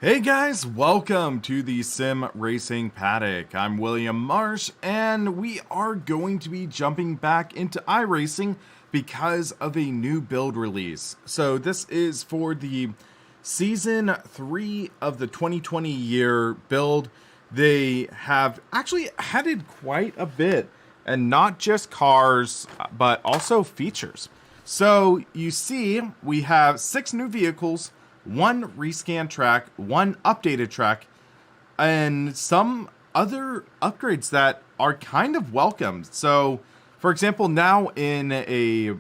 Hey guys, welcome to the Sim Racing Paddock. I'm William Marsh, and we are going to be jumping back into iRacing because of a new build release. So this is for the Season 3 of the 2020 year build. They have actually added quite a bit, and not just cars, but also features. So you see, we have 6 new vehicles, 1 rescan track, 1 updated track, and some other upgrades that are kind of welcome. So, for example, now in a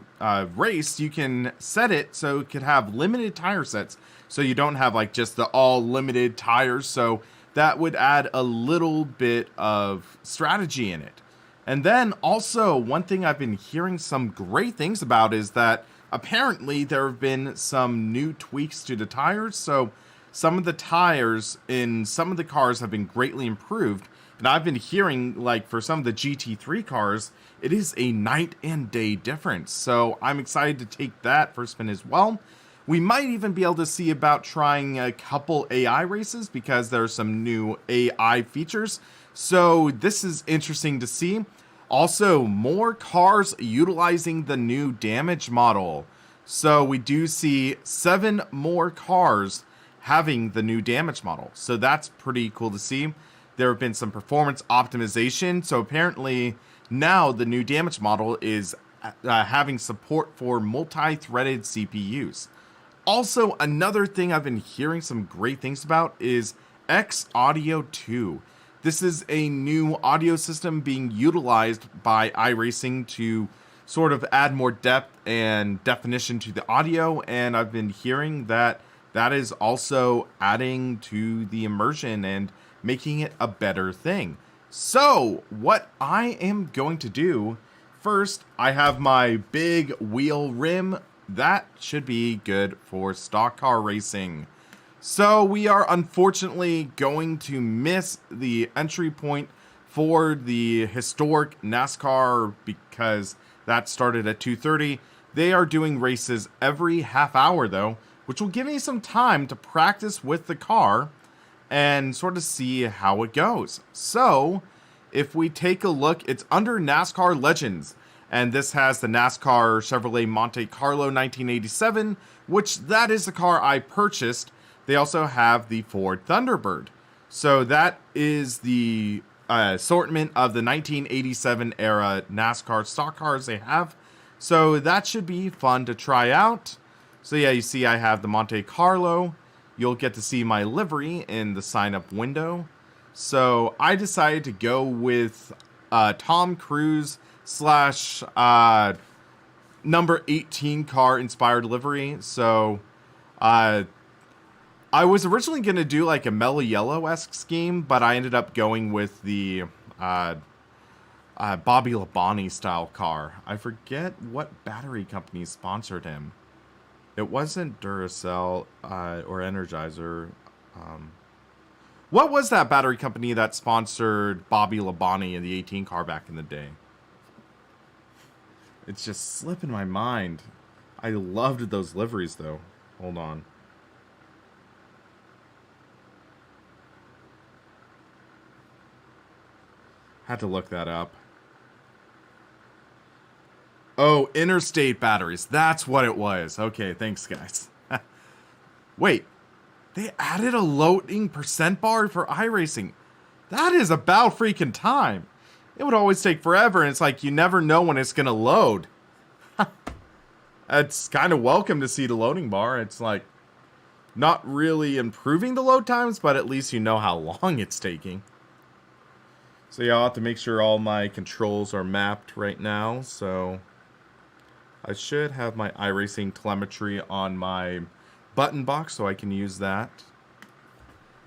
race, you can set it so it could have limited tire sets. So you don't have like just the all limited tires. So that would add a little bit of strategy in it. And then also, one thing I've been hearing some great things about is that apparently there have been some new tweaks to the tires. So some of the tires in some of the cars have been greatly improved. And I've been hearing, like, for some of the GT3 cars, it is a night and day difference. So I'm excited to take that for a spin as well. We might even be able to see about trying a couple AI races because there are some new AI features. So this is interesting to see. Also, more cars utilizing the new damage model. So we do see 7 more cars having the new damage model. So that's pretty cool to see. There have been some performance optimization. So apparently now the new damage model is having support for multi-threaded CPUs. Also, another thing I've been hearing some great things about is X Audio 2. This is a new audio system being utilized by iRacing to sort of add more depth and definition to the audio, and I've been hearing that that is also adding to the immersion and making it a better thing. So, what I am going to do, first, I have my big wheel rim. That should be good for stock car racing. So we are unfortunately going to miss the entry point for the historic NASCAR because that started at 2:30. They are doing races every half hour though, which will give me some time to practice with the car and sort of see how it goes. So if we take a look, it's under NASCAR Legends. And this has the NASCAR Chevrolet Monte Carlo 1987, which that is the car I purchased. They also have the Ford Thunderbird. So that is the assortment of the 1987 era NASCAR stock cars they have. So that should be fun to try out. So yeah, you see I have the Monte Carlo. You'll get to see my livery in the sign up window. So I decided to go with Tom Cruise slash number 18 car inspired livery. So I was originally going to do like a mellow yellow-esque scheme, but I ended up going with the Bobby Labonte style car. I forget what battery company sponsored him. It wasn't Duracell or Energizer. What was that battery company that sponsored Bobby Labonte in the 18 car back in the day? It's just slipping my mind. I loved those liveries though. Hold on. Had to look that up. Oh, Interstate Batteries. That's what it was. Okay, thanks, guys. Wait, they added a loading percent bar for iRacing. That is about freaking time. It would always take forever, and it's like you never know when it's going to load. It's kind of welcome to see the loading bar. It's like not really improving the load times, but at least you know how long it's taking. So yeah, I'll have to make sure all my controls are mapped right now. So I should have my iRacing telemetry on my button box so I can use that.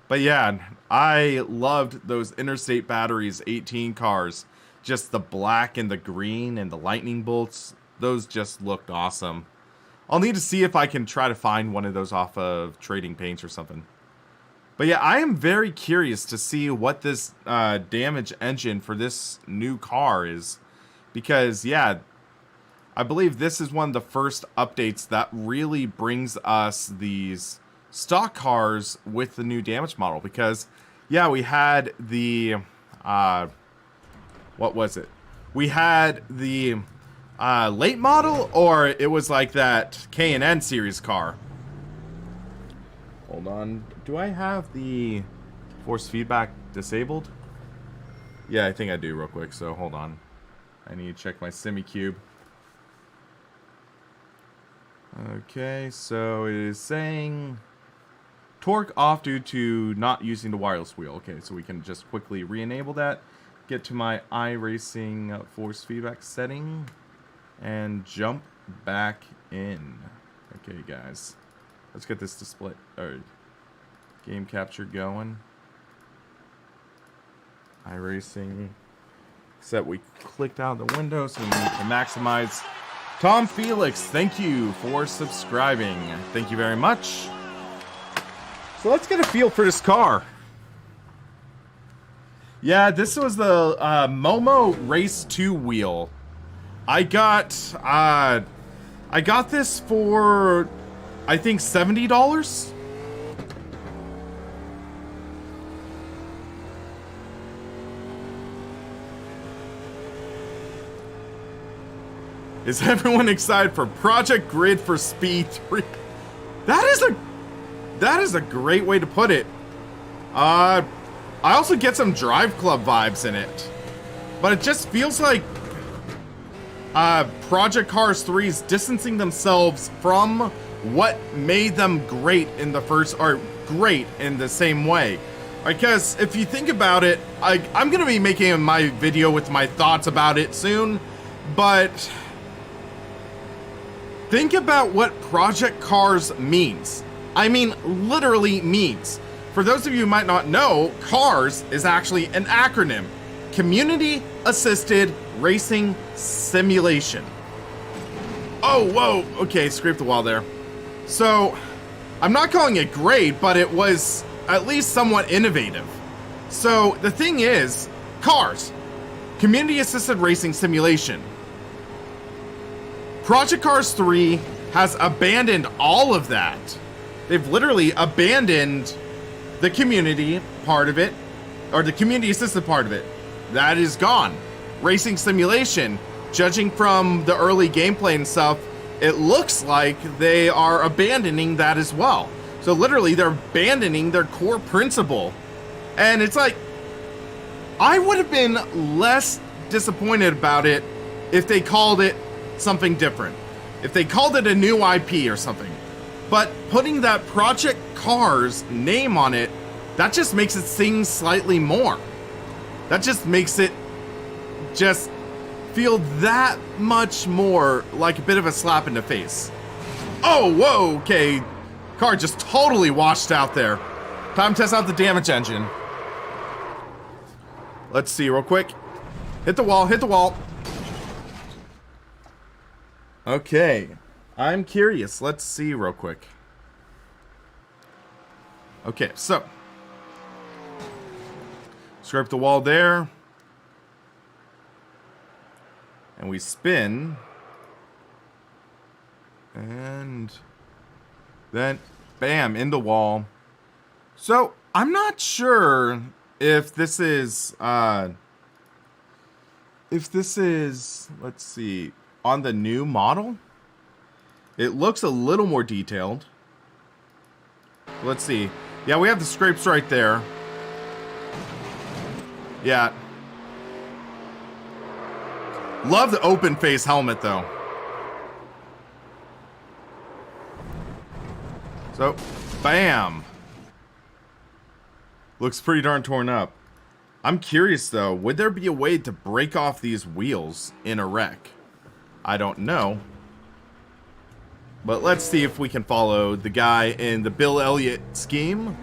But yeah, I loved those Interstate Batteries 18 cars. Just the black and the green and the lightning bolts. Those just looked awesome. I'll need to see if I can try to find one of those off of Trading Paints or something. But yeah, I am very curious to see what this damage engine for this new car is. Because, yeah, I believe this is one of the first updates that really brings us these stock cars with the new damage model, because yeah, we had the what was it? We had the late model, or it was like that K&N series car. Hold on, do I have the force feedback disabled? Yeah, I think I do real quick, so hold on. I need to check my Simucube. Okay, so it is saying torque off due to not using the wireless wheel. Okay, so we can just quickly re-enable that, get to my iRacing force feedback setting, and jump back in. Okay, guys, let's get this display or game capture going. iRacing. Except we clicked out the window, so we need to maximize. Tom Felix, thank you for subscribing. Thank you very much. So let's get a feel for this car. Yeah, this was the Momo Race 2 wheel. I got this for, I think, $70. Is everyone excited for Project Grid for Speed 3? That is a great way to put it. I also get some Drive Club vibes in it. But it just feels like Project Cars 3 is distancing themselves from what made them great in the first, or great in the same way. Because if you think about it, I'm gonna be making my video with my thoughts about it soon, but think about what Project Cars means. I mean, literally means. For those of you who might not know, CARS is actually an acronym. Community Assisted Racing Simulation. Oh, whoa, okay, scraped the wall there. So, I'm not calling it great, but it was at least somewhat innovative. So, the thing is, CARS, Community Assisted Racing Simulation. Project Cars 3 has abandoned all of that. They've literally abandoned the community part of it, or the community assisted part of it. That is gone. Racing simulation, judging from the early gameplay and stuff, it looks like they are abandoning that as well. So literally, they're abandoning their core principle. And it's like, I would have been less disappointed about it if they called it something different. If they called it a new IP or something. But putting that Project Cars name on it, that just makes it sing slightly more. That just makes it just feel that much more like a bit of a slap in the face. Oh, whoa, okay. Car just totally washed out there. Time to test out the damage engine. Let's see real quick. Hit the wall, hit the wall. Okay, I'm curious. Let's see real quick. Okay, so scrape the wall there, and we spin, and then bam, in the wall. So I'm not sure if this is let's see, on the new model. It looks a little more detailed. Let's see. Yeah, we have the scrapes right there. Yeah. Love the open face helmet though. So, bam. Looks pretty darn torn up. I'm curious though, would there be a way to break off these wheels in a wreck? I don't know. But let's see if we can follow the guy in the Bill Elliott scheme.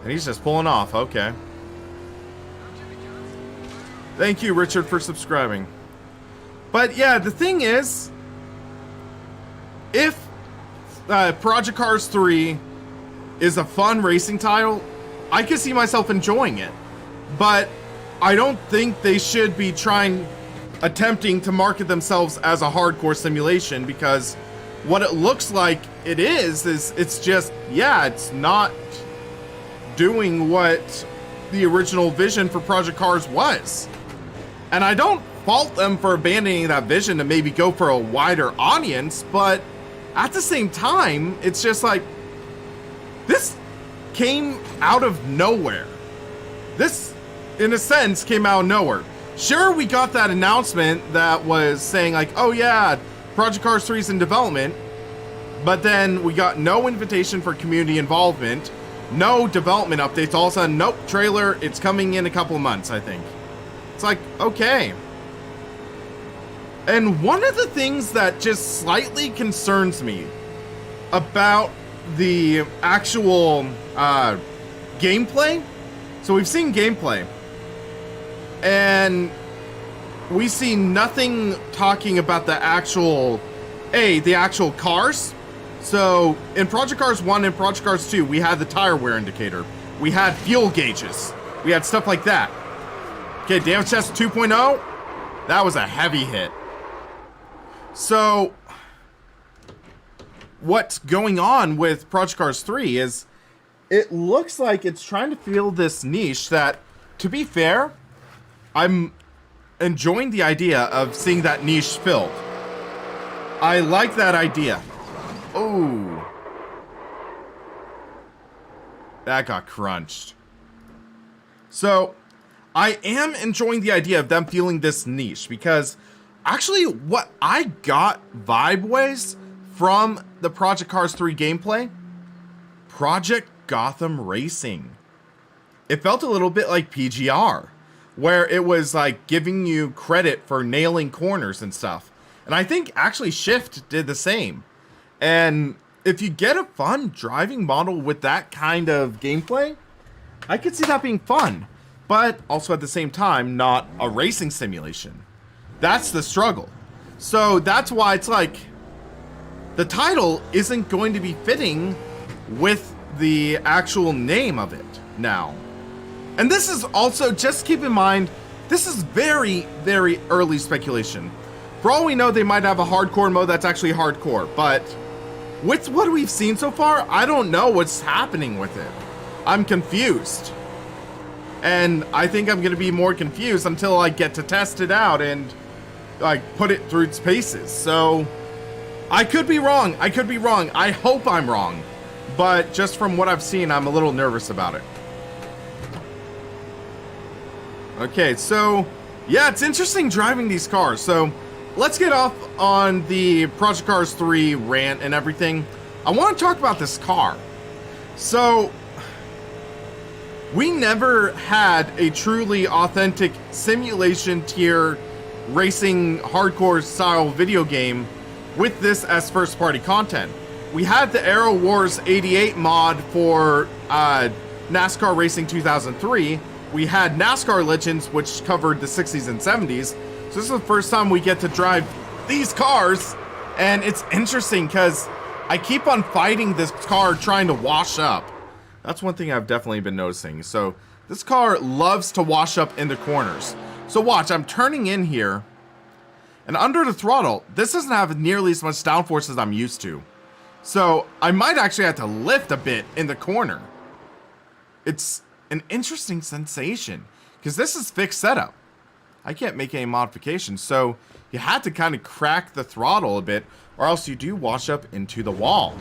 And he's just pulling off, okay. Thank you, Richard, for subscribing. But yeah, the thing is, if Project Cars 3 is a fun racing title, I can see myself enjoying it. But I don't think they should be trying attempting to market themselves as a hardcore simulation, because what it looks like it is it's just, yeah, it's not doing what the original vision for Project Cars was. And I don't fault them for abandoning that vision to maybe go for a wider audience, but at the same time, it's just like, this came out of nowhere. This, in a sense, came out of nowhere. Sure, we got that announcement that was saying like, oh yeah, Project Cars 3 is in development, but then we got no invitation for community involvement, no development updates. All of a sudden, nope, trailer, it's coming in a couple of months, I think. It's like, okay. And one of the things that just slightly concerns me about the actual gameplay, so we've seen gameplay, and we see nothing talking about the actual cars. So in Project Cars 1 and Project Cars 2, we had the tire wear indicator, we had fuel gauges, we had stuff like that. Okay, damage test 2.0, that was a heavy hit. So what's going on with Project Cars 3 is it looks like it's trying to fill this niche that, to be fair, I'm enjoying the idea of seeing that niche filled. I like that idea. Oh, that got crunched. So I am enjoying the idea of them feeling this niche, because actually what I got vibe-wise from the Project Cars 3 gameplay, Project Gotham Racing. It felt a little bit like PGR, where it was like giving you credit for nailing corners and stuff. And I think actually Shift did the same. And if you get a fun driving model with that kind of gameplay, I could see that being fun, but also at the same time, not a racing simulation. That's the struggle. So that's why it's like, the title isn't going to be fitting with the actual name of it now. And this is also, just keep in mind, this is very, very early speculation. For all we know, they might have a hardcore mode that's actually hardcore, but with what we've seen so far, I don't know what's happening with it. I'm confused. And I think I'm going to be more confused until I get to test it out and like put it through its paces. So I could be wrong. I could be wrong. I hope I'm wrong. But just from what I've seen, I'm a little nervous about it. Okay, so yeah, it's interesting driving these cars. So let's get off on the Project Cars 3 rant and everything. I want to talk about this car. So we never had a truly authentic simulation tier racing hardcore style video game with this as first party content. We had the Aero Wars 88 mod for NASCAR Racing 2003. We had NASCAR Legends, which covered the 60s and 70s. So this is the first time we get to drive these cars. And it's interesting because I keep on fighting this car trying to wash up. That's one thing I've definitely been noticing. So this car loves to wash up in the corners. So watch, I'm turning in here. And under the throttle, this doesn't have nearly as much downforce as I'm used to. So I might actually have to lift a bit in the corner. It's an interesting sensation because this is fixed setup. I can't make any modifications, so you had to kind of crack the throttle a bit or else you do wash up into the wall.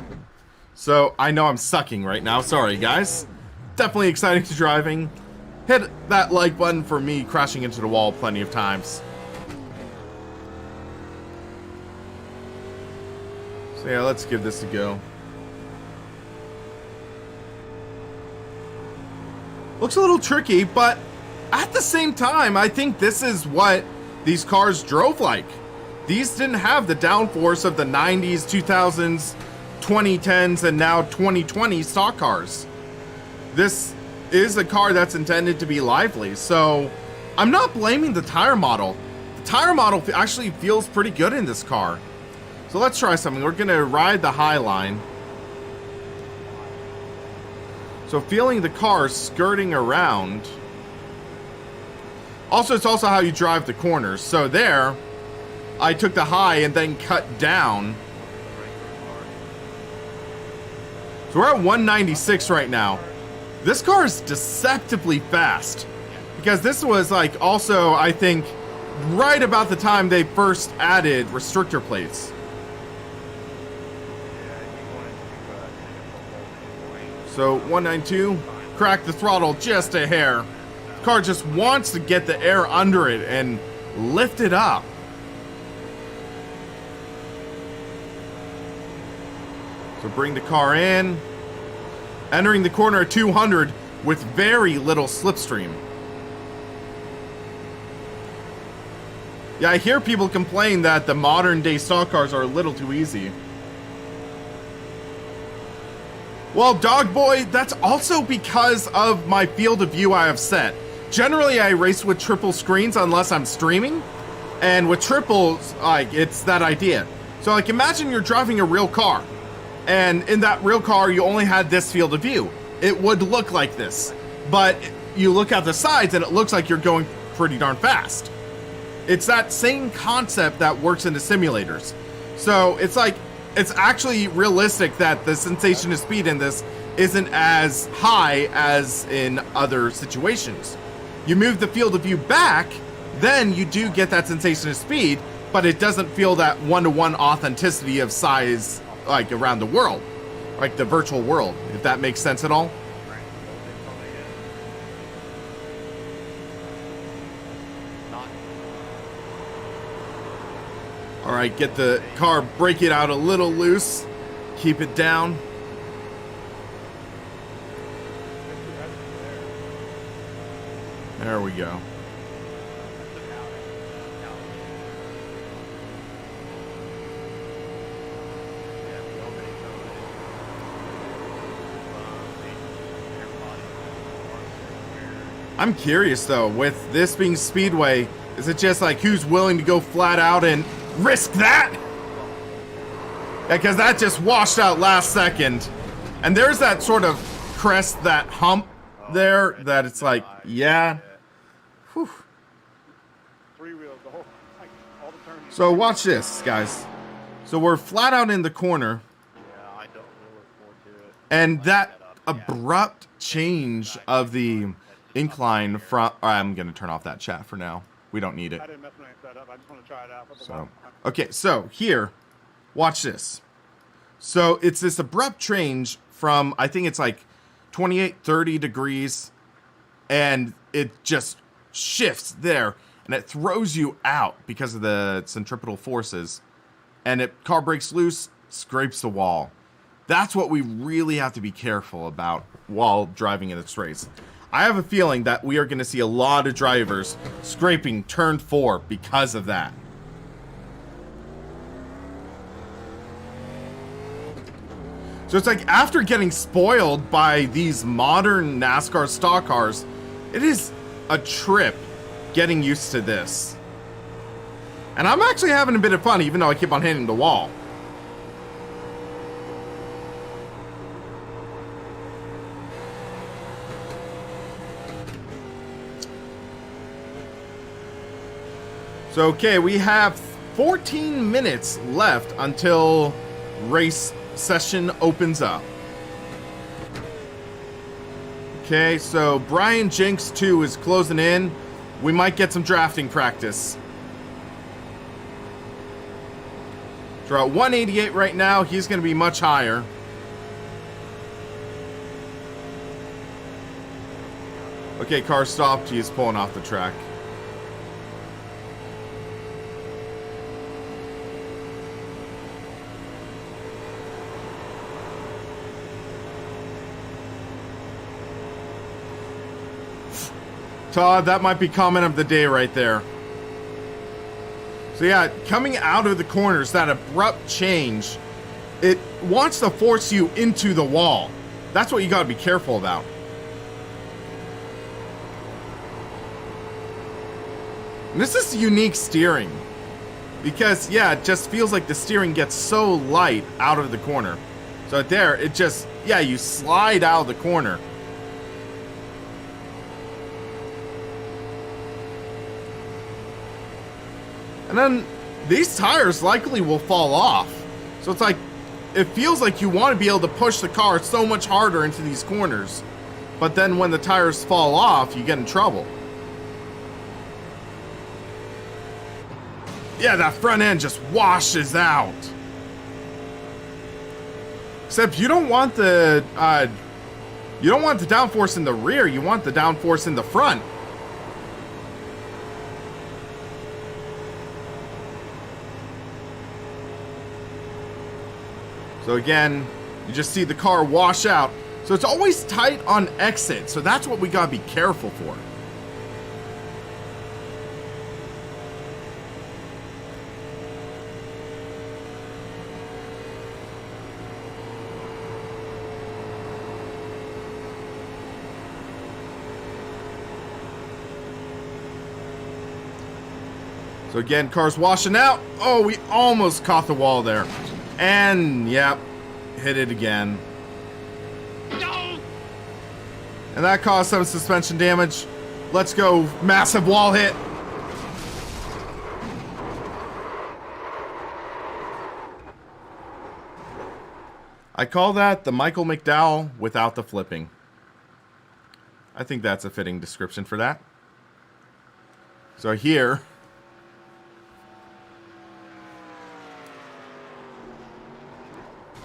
So I know I'm sucking right now. Sorry, guys. Definitely exciting to driving. Hit that like button for me crashing into the wall plenty of times. So yeah, let's give this a go. Looks a little tricky, but at the same time, I think this is what these cars drove like. These didn't have the downforce of the 90s, 2000s, 2010s, and now 2020 stock cars. This is a car that's intended to be lively, so I'm not blaming the tire model. The tire model actually feels pretty good in this car. So let's try something. We're gonna ride the high line. So feeling the car skirting around. Also, it's also how you drive the corners. So there, I took the high and then cut down. So we're at 196 right now. This car is deceptively fast. Because this was like also, I think, right about the time they first added restrictor plates. So 192, crack the throttle just a hair. The car just wants to get the air under it and lift it up. So bring the car in. Entering the corner at 200 with very little slipstream. Yeah, I hear people complain that the modern day stock cars are a little too easy. Well, dog boy, that's also because of my field of view I have set. Generally, I race with triple screens unless I'm streaming. And with triples, like, it's that idea. So, like, imagine you're driving a real car. And in that real car, you only had this field of view. It would look like this. But you look at the sides and it looks like you're going pretty darn fast. It's that same concept that works in the simulators. So it's like, it's actually realistic that the sensation of speed in this isn't as high as in other situations. You move the field of view back, then you do get that sensation of speed, but it doesn't feel that one-to-one authenticity of size like around the world, like the virtual world, if that makes sense at all. All right, get the car, break it out a little loose, keep it down. There we go. I'm curious though, with this being Speedway, is it just like who's willing to go flat out and risk that? Because that just washed out last second. And there's that sort of crest, that hump there, that it's like, yeah. Whew. So watch this, guys. So we're flat out in the corner. And that abrupt change of the incline from... I'm going to turn off that chat for now. We don't need it. I didn't mess that up. I just want to try it out. So, okay, so here, watch this. So it's this abrupt change from, I think it's like 28, 30 degrees, and it just shifts there, and it throws you out because of the centripetal forces, and it car breaks loose, scrapes the wall. That's what we really have to be careful about while driving in this race. I have a feeling that we are going to see a lot of drivers scraping turn 4 because of that. So it's like after getting spoiled by these modern NASCAR stock cars, it is a trip getting used to this. And I'm actually having a bit of fun even though I keep on hitting the wall. So, okay, we have 14 minutes left until race session opens up. Okay, so Brian Jenks 2 is closing in. We might get some drafting practice. So we're at 188 right now. He's going to be much higher. Okay, car stopped. He is pulling off the track. Todd, that might be comment of the day right there. So yeah, coming out of the corners, that abrupt change, it wants to force you into the wall. That's what you got to be careful about. And this is unique steering. Because, yeah, it just feels like the steering gets so light out of the corner. So there, it just, yeah, you slide out of the corner. And then these tires likely will fall off. So it's like, it feels like you want to be able to push the car so much harder into these corners. But then when the tires fall off, you get in trouble. Yeah, that front end just washes out. Except you don't want the downforce in the rear, you want the downforce in the front. So again, you just see the car wash out. So it's always tight on exit, so that's what we gotta be careful for. So again, car's washing out. Oh, we almost caught the wall there. And, yep, hit it again. No! And that caused some suspension damage. Let's go, massive wall hit. I call that the Michael McDowell without the flipping. I think that's a fitting description for that. So here...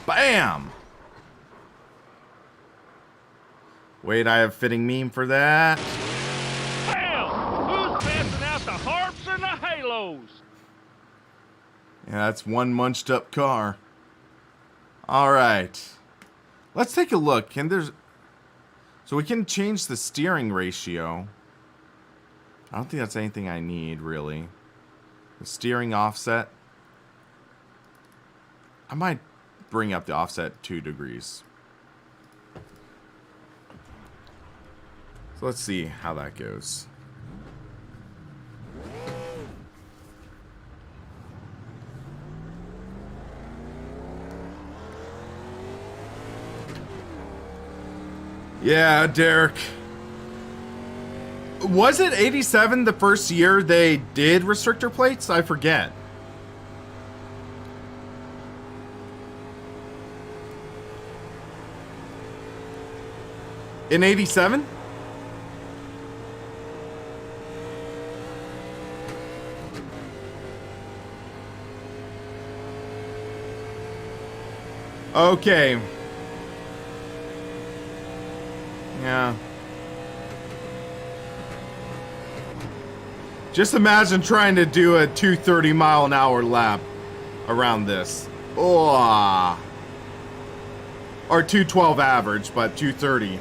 Bam! Wait, I have fitting meme for that. Bam! Who's passing out the harps and the halos? Yeah, that's one munched up car. Alright. Let's take a look. So we can change the steering ratio. I don't think that's anything I need, really. The steering offset. I might bring up the offset 2 degrees. So let's see how that goes. Yeah, Derek. Was it 87 the first year they did restrictor plates? I forget. In 87? Okay. Yeah. Just imagine trying to do a 230-mile-an-hour lap around this. Oh. Or 212 average, but 230.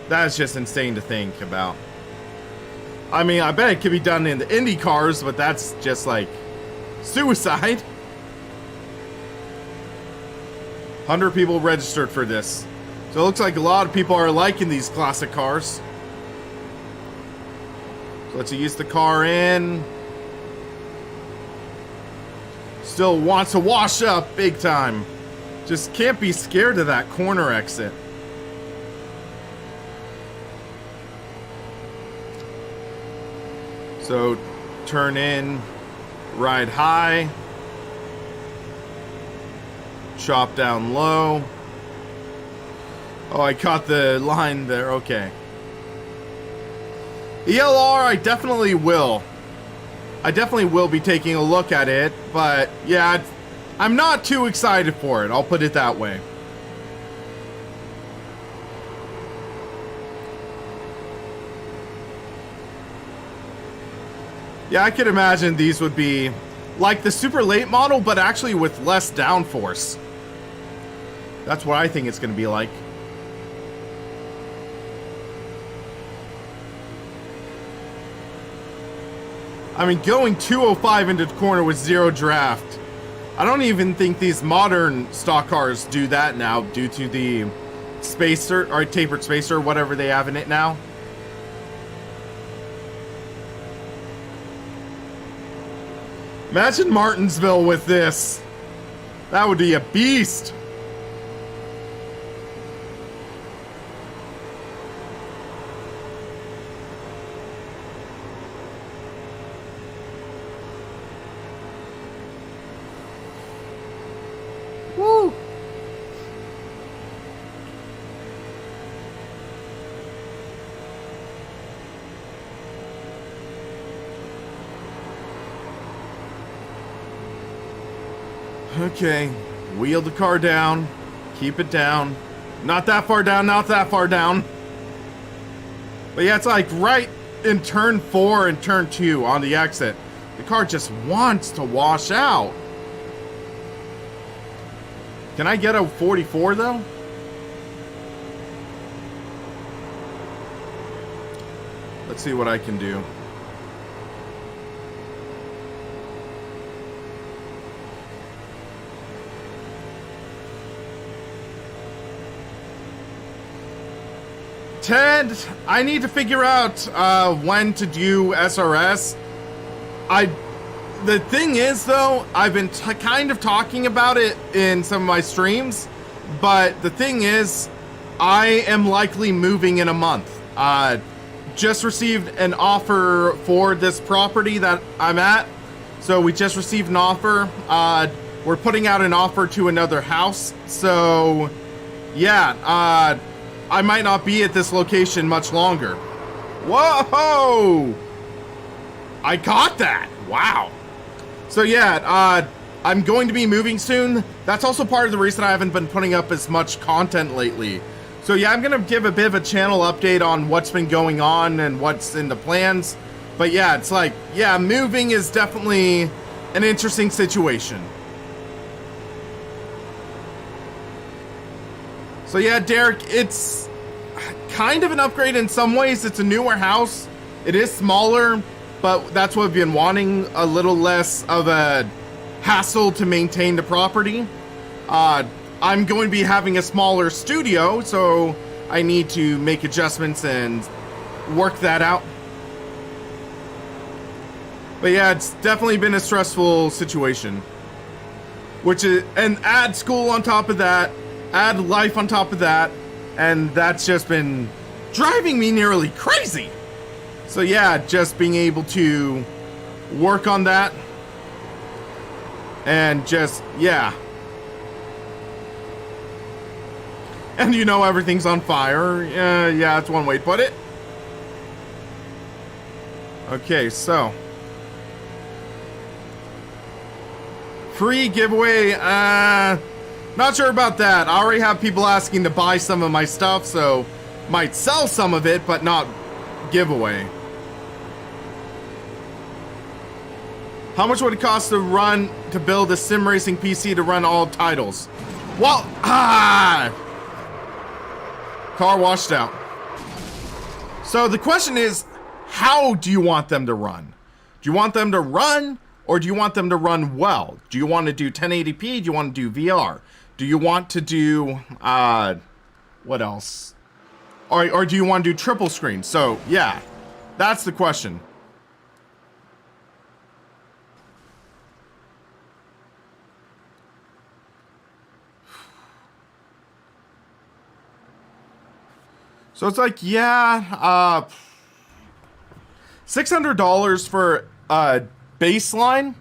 That's just insane to think about. I mean, I bet it could be done in the Indy cars, but that's just like suicide. 100 people registered for this. So it looks like a lot of people are liking these classic cars. So let's ease the car in. Still wants to wash up big time. Just can't be scared of that corner exit. So, turn in, ride high, chop down low. Oh, I caught the line there, okay. ELR, I definitely will. I definitely will be taking a look at it, but yeah, I'm not too excited for it, I'll put it that way. Yeah, I could imagine these would be like the super late model, but actually with less downforce. That's what I think it's going to be like. I mean, going 205 into the corner with zero draft. I don't even think these modern stock cars do that now due to the spacer, or tapered spacer, or whatever they have in it now. Imagine Martinsville with this. That would be a beast. Okay, wheel the car down. Keep it down. Not that far down, not that far down. But yeah, it's like right in turn 4 and turn 2 on the exit. The car just wants to wash out. Can I get a 44 though? Let's see what I can do. Ted, I need to figure out when to do SRS. The thing is, though, I've been kind of talking about it in some of my streams, but the thing is, I am likely moving in a month. Just received an offer for this property that I'm at, so we just received an offer. We're putting out an offer to another house, so yeah, I might not be at this location much longer. Whoa! I caught that! Wow. So yeah, I'm going to be moving soon. That's also part of the reason I haven't been putting up as much content lately. So yeah, I'm gonna give a bit of a channel update on what's been going on and what's in the plans. But yeah, it's like, yeah, moving is definitely an interesting situation. So yeah, Derek, it's kind of an upgrade in some ways. It's a newer house. It is smaller, but that's what I've been wanting, a little less of a hassle to maintain the property. I'm going to be having a smaller studio, so I need to make adjustments and work that out. But yeah, it's definitely been a stressful situation. And add school on top of that, add life on top of that, and that's just been driving me nearly crazy. So yeah, just being able to work on that and just, yeah. And you know everything's on fire. Yeah, that's one way to put it. Okay, so. Free giveaway, not sure about that. I already have people asking to buy some of my stuff, so might sell some of it, but not giveaway. How much would it cost to build a sim racing PC to run all titles? Well, car washed out. So the question is, how do you want them to run? Do you want them to run, or do you want them to run well? Do you want to do 1080p? Do you want to do VR? Do you want to do, what else? Or do you want to do triple screen? So, yeah, that's the question. So it's like, yeah, $600 for baseline.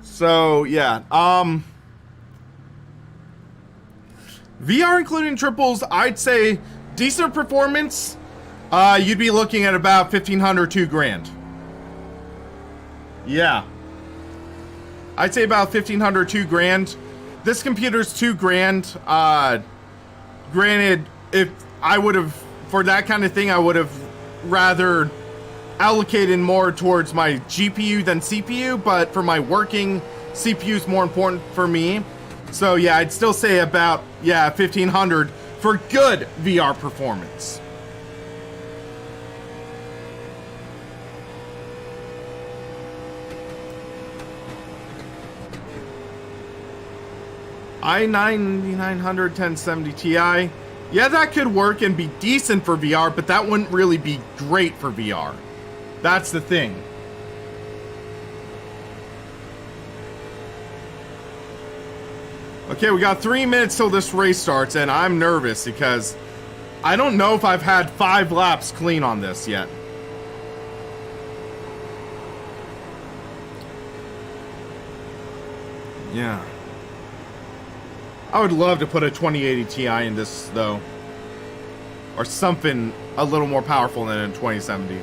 So yeah, VR including triples, I'd say decent performance. You'd be looking at about 1,500, $2,000. Yeah, I'd say about 1,500, $2,000. This computer's $2,000. Granted, if I would have, for that kind of thing, I would have rather allocated more towards my GPU than CPU, but for my working, CPU is more important for me. So yeah, I'd still say about, yeah, 1,500 for good VR performance. i9-9900 1070 Ti. Yeah, that could work and be decent for VR, but that wouldn't really be great for VR. That's the thing. Okay, we got 3 minutes till this race starts, and I'm nervous because I don't know if I've had 5 laps clean on this yet. Yeah. I would love to put a 2080 Ti in this, though. Or something a little more powerful than a 2070.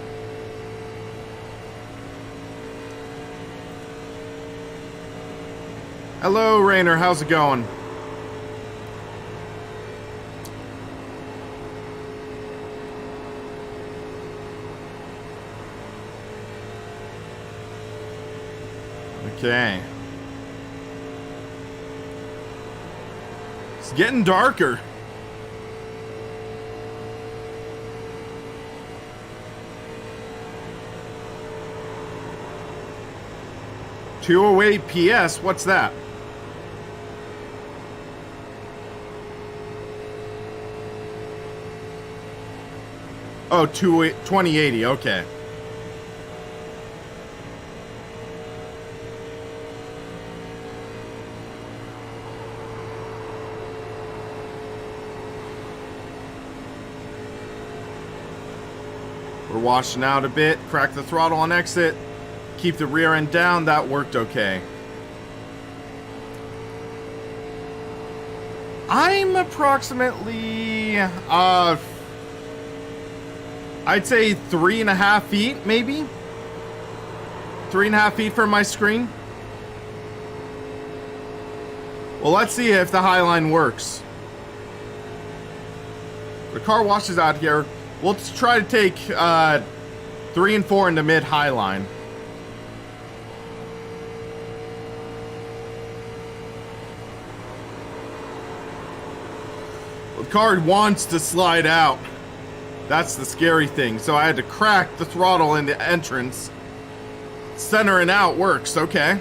Hello, Rainer. How's it going? Okay. It's getting darker. .208 PS, what's that? Oh, 2080, okay. We're washing out a bit, crack the throttle on exit, keep the rear end down, that worked okay. I'm approximately, I'd say 3.5 feet, maybe? 3.5 feet from my screen. Well, let's see if the Highline works. The car washes out here. We'll try to take 3 and 4 into mid Highline. The car wants to slide out. That's the scary thing. So I had to crack the throttle in the entrance. Centering out works, okay.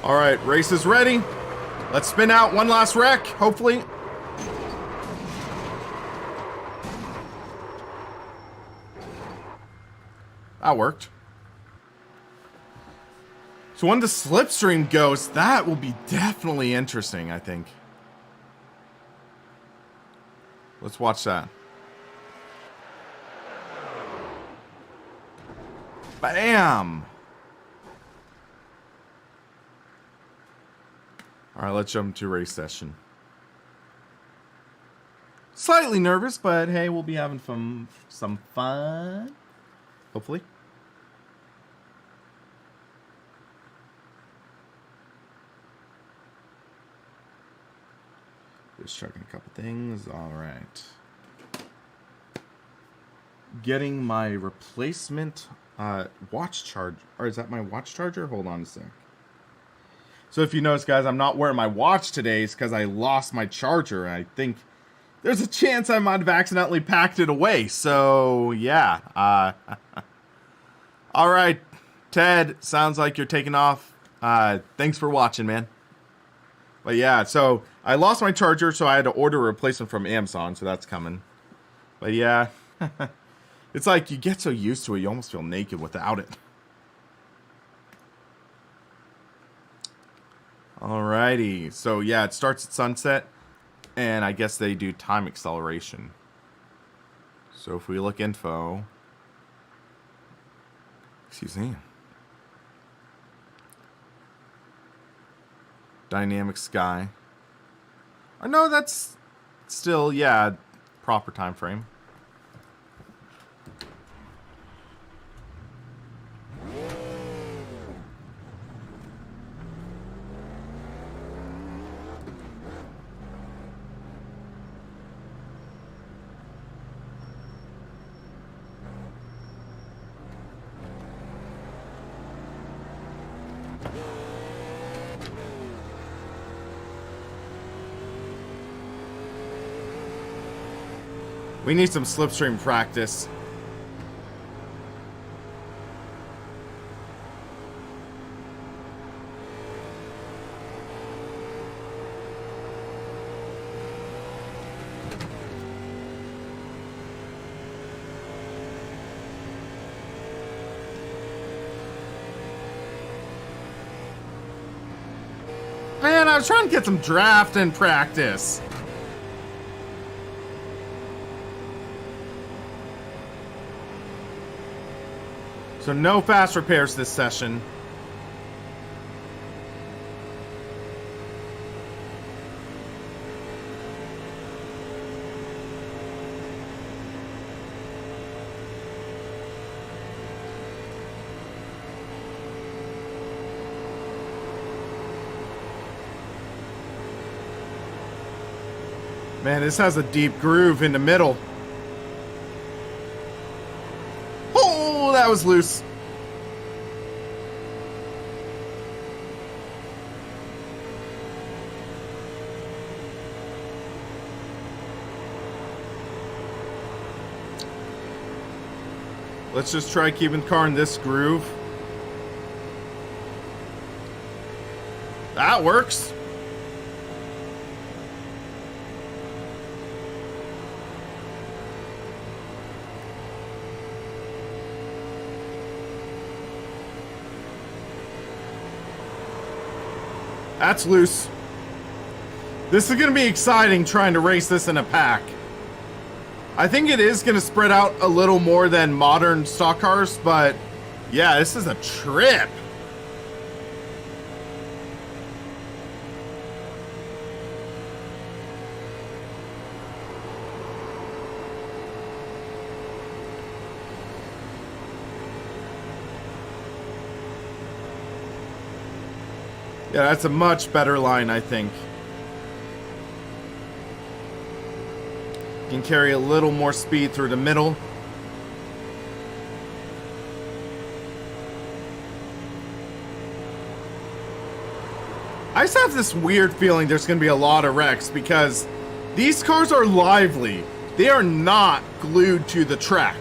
Alright, race is ready. Let's spin out one last wreck, hopefully. That worked. So when the slipstream goes, that will be definitely interesting, I think. Let's watch that. Bam! Alright, let's jump to race session. Slightly nervous, but hey, we'll be having some fun. Hopefully. Just checking a couple things. Alright. Getting my replacement watch charger. Or is that my watch charger? Hold on a sec. So if you notice, guys, I'm not wearing my watch today. It's because I lost my charger. I think there's a chance I might have accidentally packed it away. So, yeah. All right, Ted, sounds like you're taking off. Thanks for watching, man. But, yeah, so I lost my charger, so I had to order a replacement from Amazon, so that's coming. But, yeah, it's like you get so used to it, you almost feel naked without it. Alrighty, so yeah, it starts at sunset, and I guess they do time acceleration. So if we look info, excuse me, dynamic sky. Oh no, that's still, yeah, proper time frame. We need some slipstream practice. Man, I was trying to get some draft in practice. So no fast repairs this session. Man, this has a deep groove in the middle. Oh, that was loose. Let's just try keeping the car in this groove. That works. That's loose. This is going to be exciting trying to race this in a pack. I think it is going to spread out a little more than modern stock cars, but yeah, this is a trip. Yeah, that's a much better line, I think. Can carry a little more speed through the middle. I just have this weird feeling there's going to be a lot of wrecks because these cars are lively. They are not glued to the track.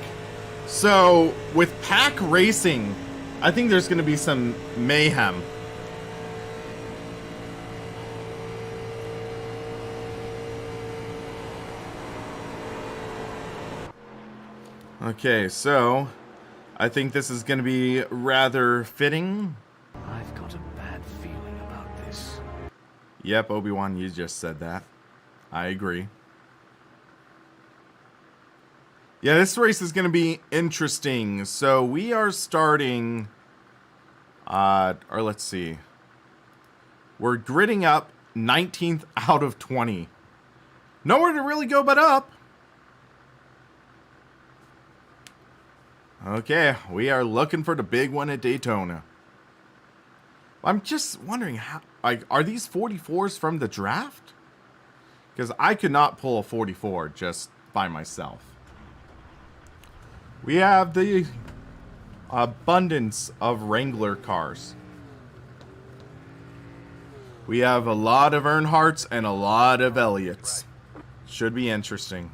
So with pack racing, I think there's going to be some mayhem. Okay, so I think this is going to be rather fitting. I've got a bad feeling about this. Yep, Obi-Wan, you just said that. I agree. Yeah, this race is going to be interesting. So we are starting, or let's see. We're gridding up 19th out of 20. Nowhere to really go but up. Okay, we are looking for the big one at Daytona. I'm just wondering, how, like, are these 44s from the draft? Because I could not pull a 44 just by myself. We have the abundance of Wrangler cars. We have a lot of Earnhardts and a lot of Elliots. Should be interesting.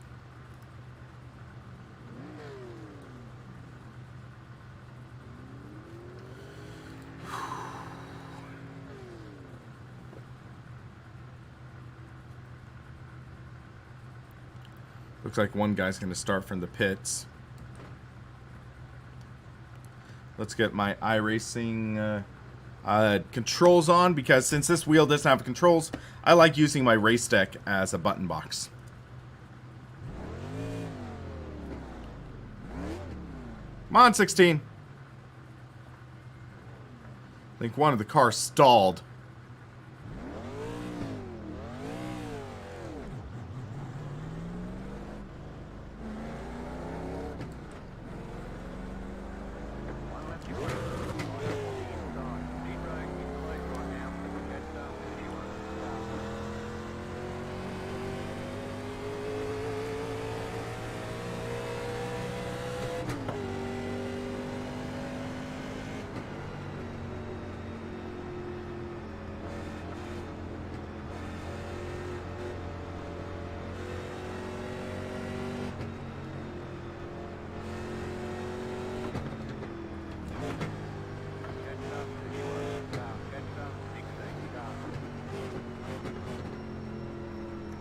Looks like one guy's going to start from the pits. Let's get my iRacing controls on, because since this wheel doesn't have controls, I like using my race deck as a button box. Come on, 16. I think one of the cars stalled.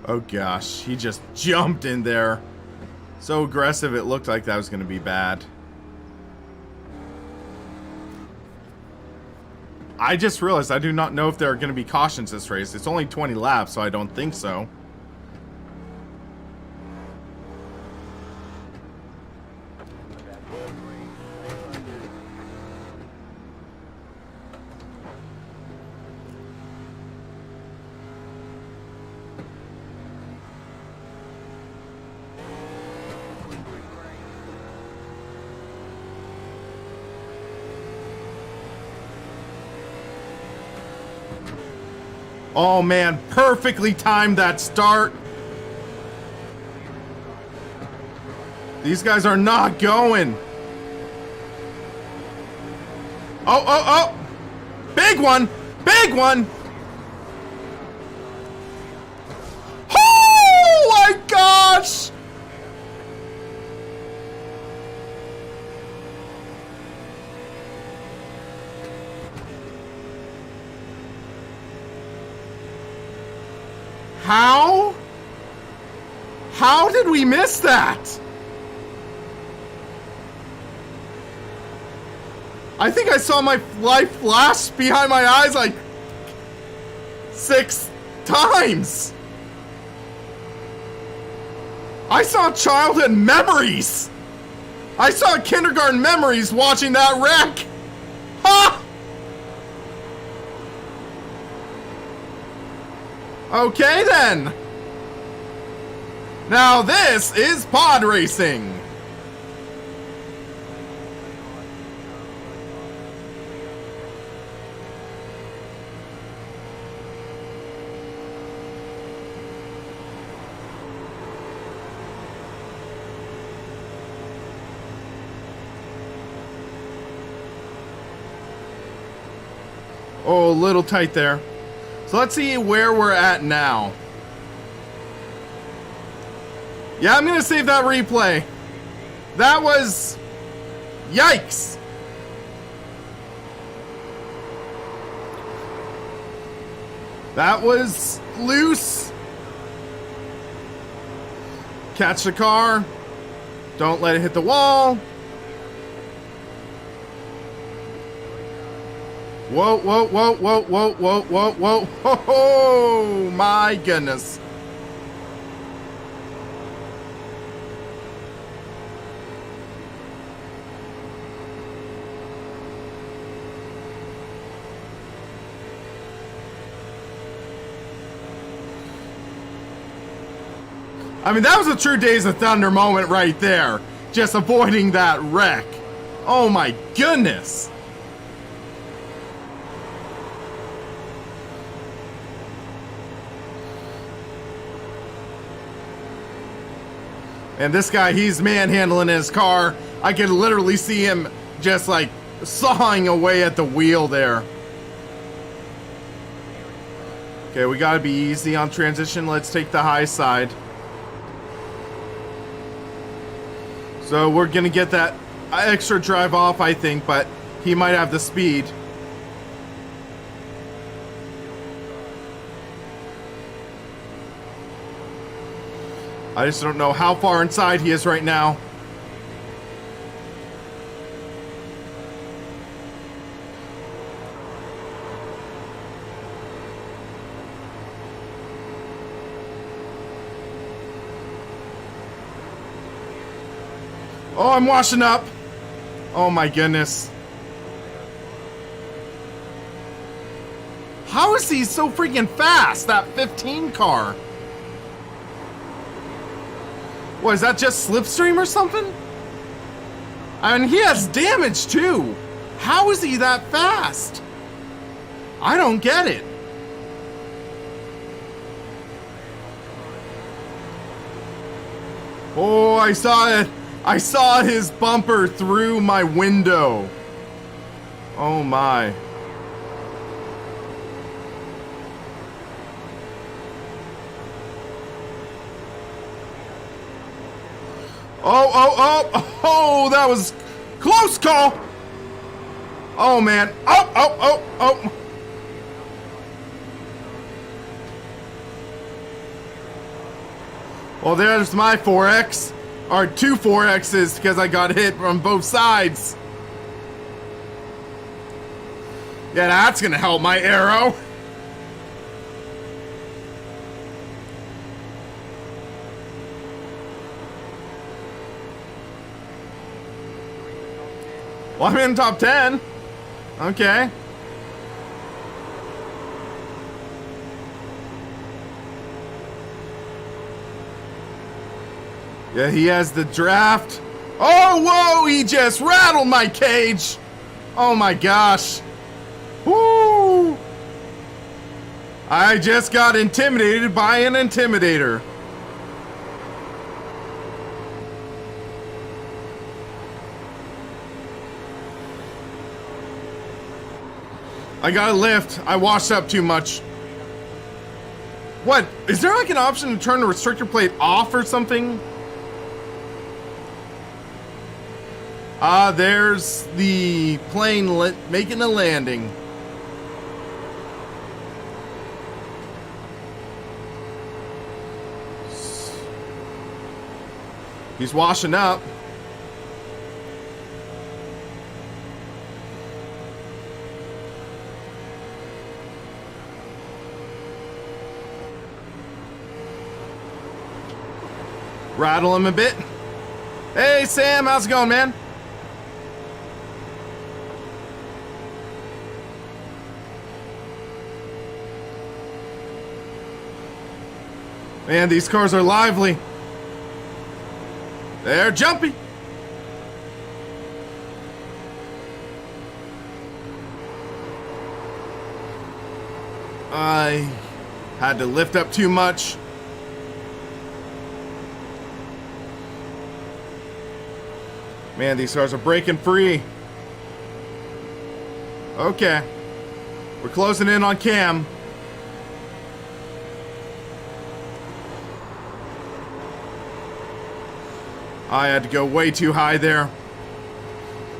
Oh gosh, he just jumped in there. So aggressive, it looked like that was going to be bad. I just realized I do not know if there are going to be cautions this race. It's only 20 laps, so I don't think so. Oh man, perfectly timed that start. These guys are not going. Oh, oh, oh! Big one! Big one! Oh my gosh! How? How did we miss that? I think I saw my life flash behind my eyes like 6 times. I saw childhood memories. I saw kindergarten memories watching that wreck. Ha! Okay then. Now this is pod racing. Oh, a little tight there. So let's see where we're at now. Yeah, I'm gonna save that replay. That was... Yikes! That was loose. Catch the car. Don't let it hit the wall. Whoa, whoa, whoa, whoa, whoa, whoa, whoa, whoa, ho, ho, my goodness. I mean, that was a true Days of Thunder moment right there. Just avoiding that wreck. Oh my goodness. And this guy, he's manhandling his car. I could literally see him just like sawing away at the wheel there. Okay, we gotta be easy on transition. Let's take the high side. So we're gonna get that extra drive off, I think, but he might have the speed. I just don't know how far inside he is right now. Oh, I'm washing up. Oh my goodness. How is he so freaking fast, that 15 car? What, is that just slipstream or something? I mean, he has damage too. How is he that fast? I don't get it. Oh, I saw it. I saw his bumper through my window. Oh my. Oh, oh, oh, oh, that was close call. Oh, man. Oh, oh, oh, oh. Well, there's my 4X. Or 2 4Xs because I got hit from both sides. Yeah, that's going to help my arrow. Well, I'm in top 10. Okay. Yeah, he has the draft. Oh, whoa, he just rattled my cage. Oh my gosh. Woo! I just got intimidated by an intimidator. I gotta lift. I washed up too much. What? Is there like an option to turn the restrictor plate off or something? Ah, there's the plane making a landing. He's washing up. Rattle him a bit. Hey, Sam, how's it going, man? Man, these cars are lively. They're jumpy. I had to lift up too much. Man, these cars are breaking free. Okay. We're closing in on Cam. I had to go way too high there.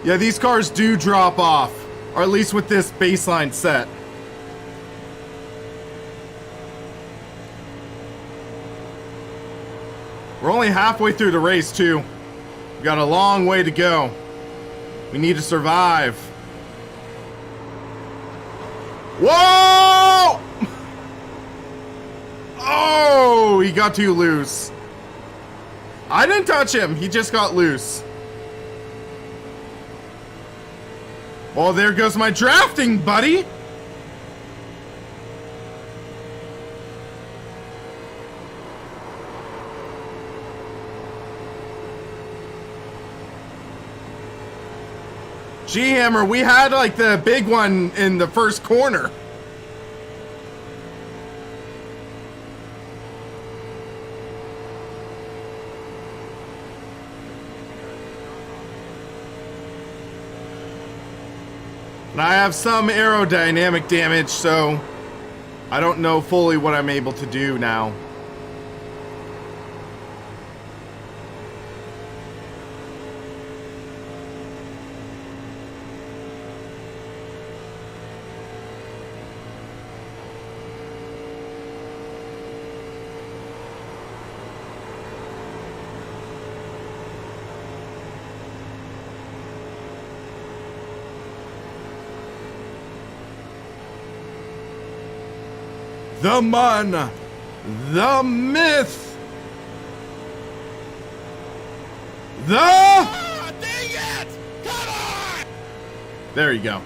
Yeah, these cars do drop off. Or at least with this baseline set. We're only halfway through the race, too. We've got a long way to go. We need to survive. Whoa! Oh, he got too loose. I didn't touch him. He just got loose. Oh, there goes my drafting, buddy. G-Hammer, we had like the big one in the first corner. And I have some aerodynamic damage, so I don't know fully what I'm able to do now. The man, the myth, the... Oh, dang it! Come on! There you go.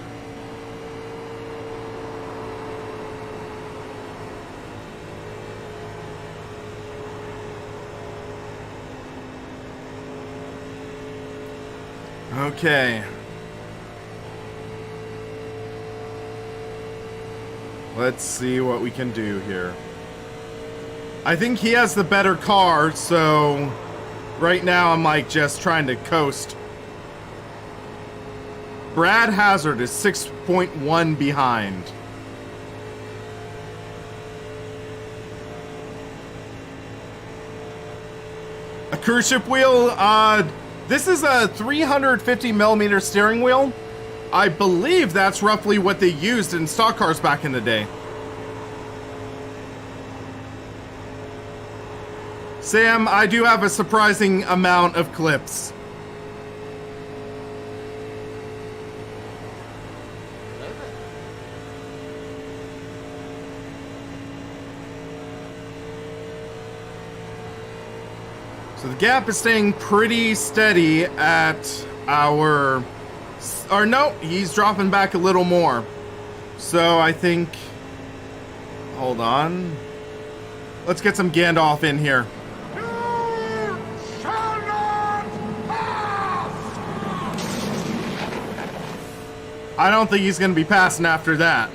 Okay. Let's see what we can do here. I think he has the better car, so right now I'm like just trying to coast. Brad Hazard is 6.1 behind. A cruise ship wheel, this is a 350 millimeter steering wheel. I believe that's roughly what they used in stock cars back in the day. Sam, I do have a surprising amount of clips. So the gap is staying pretty steady at our... Or no, he's dropping back a little more. So I think... Hold on. Let's get some Gandalf in here. You shall not pass! I don't think he's going to be passing after that.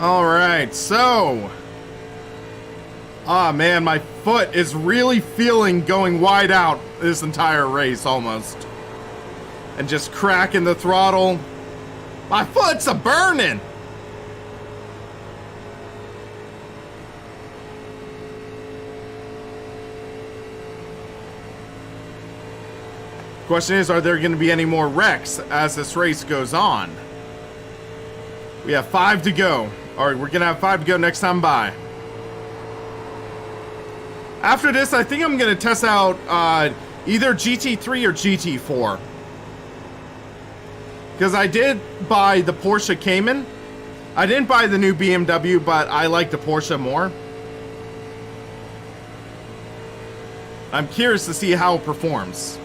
Alright, so... Ah, man, my foot is really feeling going wide out this entire race, almost. And just cracking the throttle. My foot's a-burning! Question is, are there going to be any more wrecks as this race goes on? We have 5 to go. Alright, we're going to have 5 to go next time by. After this, I think I'm going to test out either GT3 or GT4. Because I did buy the Porsche Cayman. I didn't buy the new BMW, but I like the Porsche more. I'm curious to see how it performs.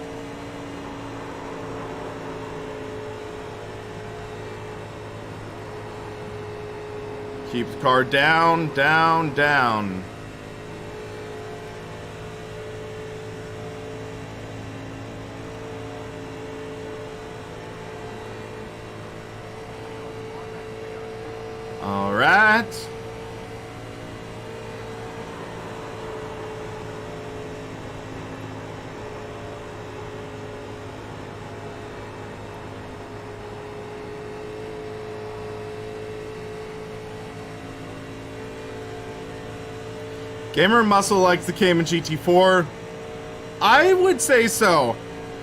Keep the car down, down, down. All right. Gamer Muscle likes the Cayman GT4. I would say so.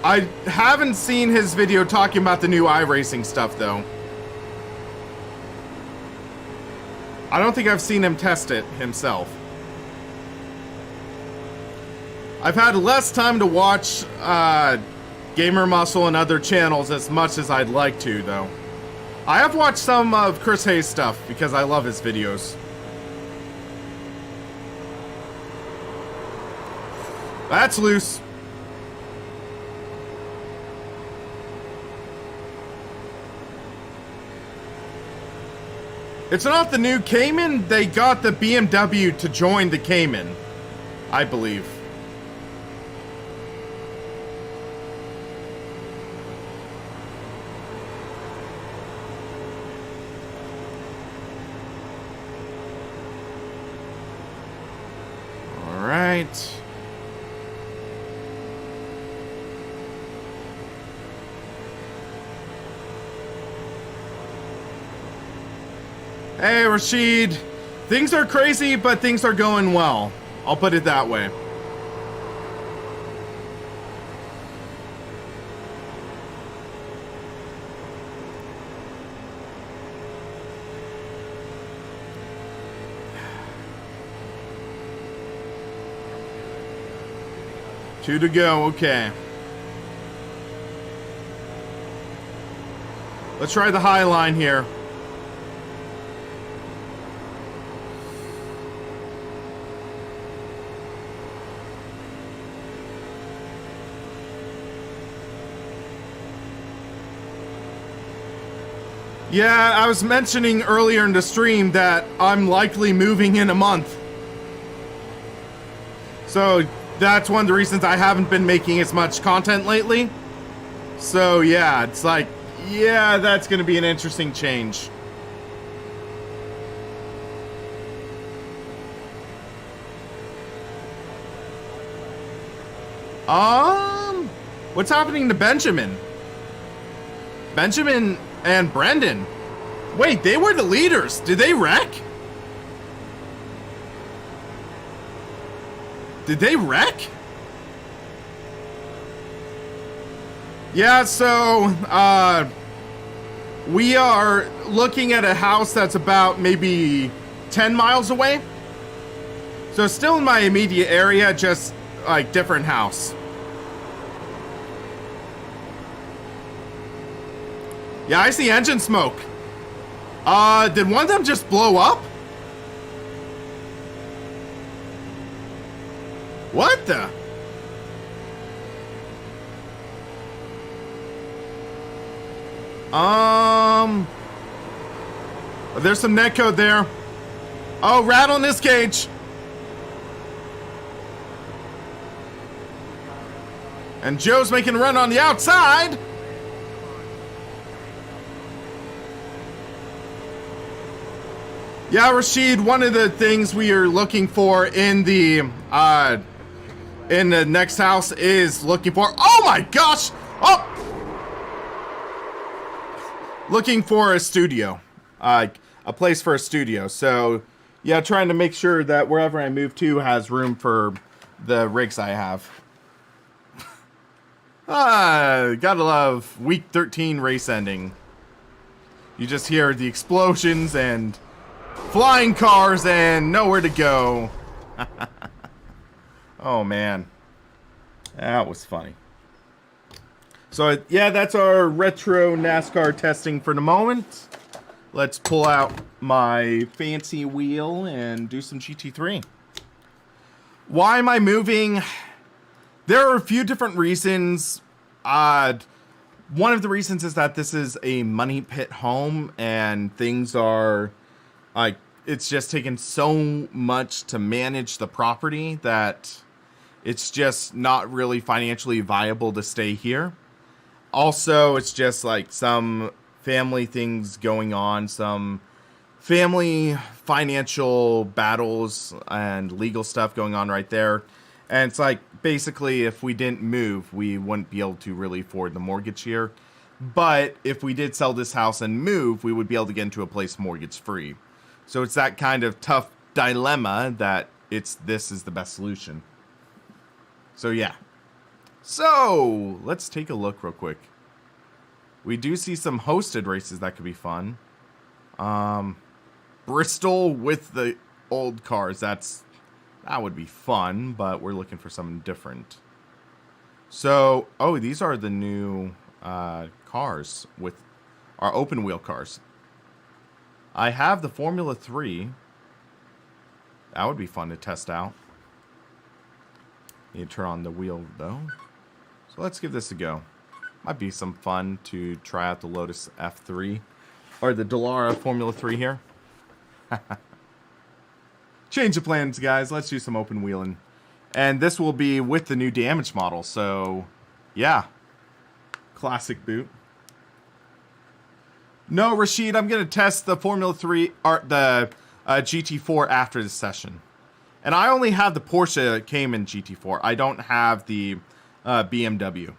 I haven't seen his video talking about the new iRacing stuff, though. I don't think I've seen him test it himself. I've had less time to watch Gamer Muscle and other channels as much as I'd like to, though. I have watched some of Chris Hayes' stuff because I love his videos. That's loose. It's not the new Cayman. They got the BMW to join the Cayman, I believe. All right. Hey, Rashid. Things are crazy, but things are going well. I'll put it that way. Two to go, okay. Let's try the high line here. Yeah, I was mentioning earlier in the stream that I'm likely moving in a month. So that's one of the reasons I haven't been making as much content lately. So yeah, it's like, yeah, that's going to be an interesting change. What's happening to Benjamin? Benjamin and Brendan. Wait, they were the leaders. Did they wreck? Did they wreck? Yeah, so, we are looking at a house that's about maybe 10 miles away. So still in my immediate area, just like different house. Yeah, I see engine smoke. Did one of them just blow up? What the? There's some netcode there. Oh, rattle in this cage. And Joe's making a run on the outside. Yeah, Rashid, one of the things we are looking for in the next house is looking for, oh my gosh! Oh! Looking for a studio. A place for a studio. So, yeah, trying to make sure that wherever I move to has room for the rigs I have. Gotta love week 13 race ending. You just hear the explosions and flying cars and nowhere to go. Oh man, that was funny. So yeah, that's our retro NASCAR testing for the moment. Let's pull out my fancy wheel and do some GT3. Why am I moving? There are a few different reasons. One of the reasons is that this is a money pit home and things are like, it's just taken so much to manage the property that it's just not really financially viable to stay here. Also, it's just like some family things going on, some family financial battles and legal stuff going on right there. And it's like, basically, if we didn't move, we wouldn't be able to really afford the mortgage here. But if we did sell this house and move, we would be able to get into a place mortgage free. So it's that kind of tough dilemma that this is the best solution. So yeah. So let's take a look real quick. We do see some hosted races that could be fun. Bristol with the old cars. That would be fun, but we're looking for something different. So, oh, these are the new cars with our open wheel cars. I have the Formula 3. That would be fun to test out. Need to turn on the wheel though. So let's give this a go. Might be some fun to try out the Lotus F3 or the Dallara Formula 3 here. Change of plans, guys. Let's do some open wheeling. And this will be with the new damage model. So, yeah. Classic boot. No, Rashid, I'm going to test the Formula 3 or the GT4 after this session. And I only have the Porsche Cayman GT4. I don't have the BMW.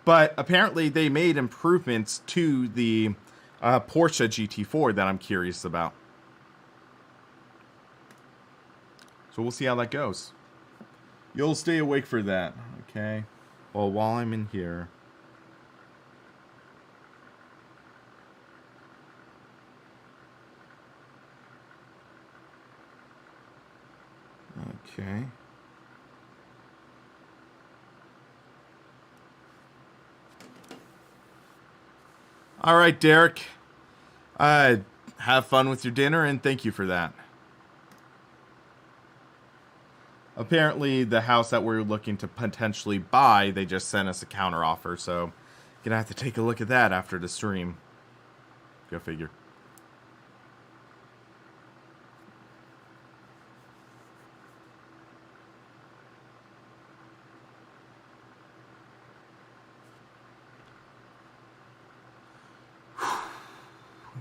But apparently they made improvements to the Porsche GT4 that I'm curious about. So we'll see how that goes. You'll stay awake for that, okay? Well, while I'm in here. Okay. All right, Derek. Have fun with your dinner, and thank you for that. Apparently, the house that we're looking to potentially buy, they just sent us a counter offer, so gonna have to take a look at that after the stream. Go figure.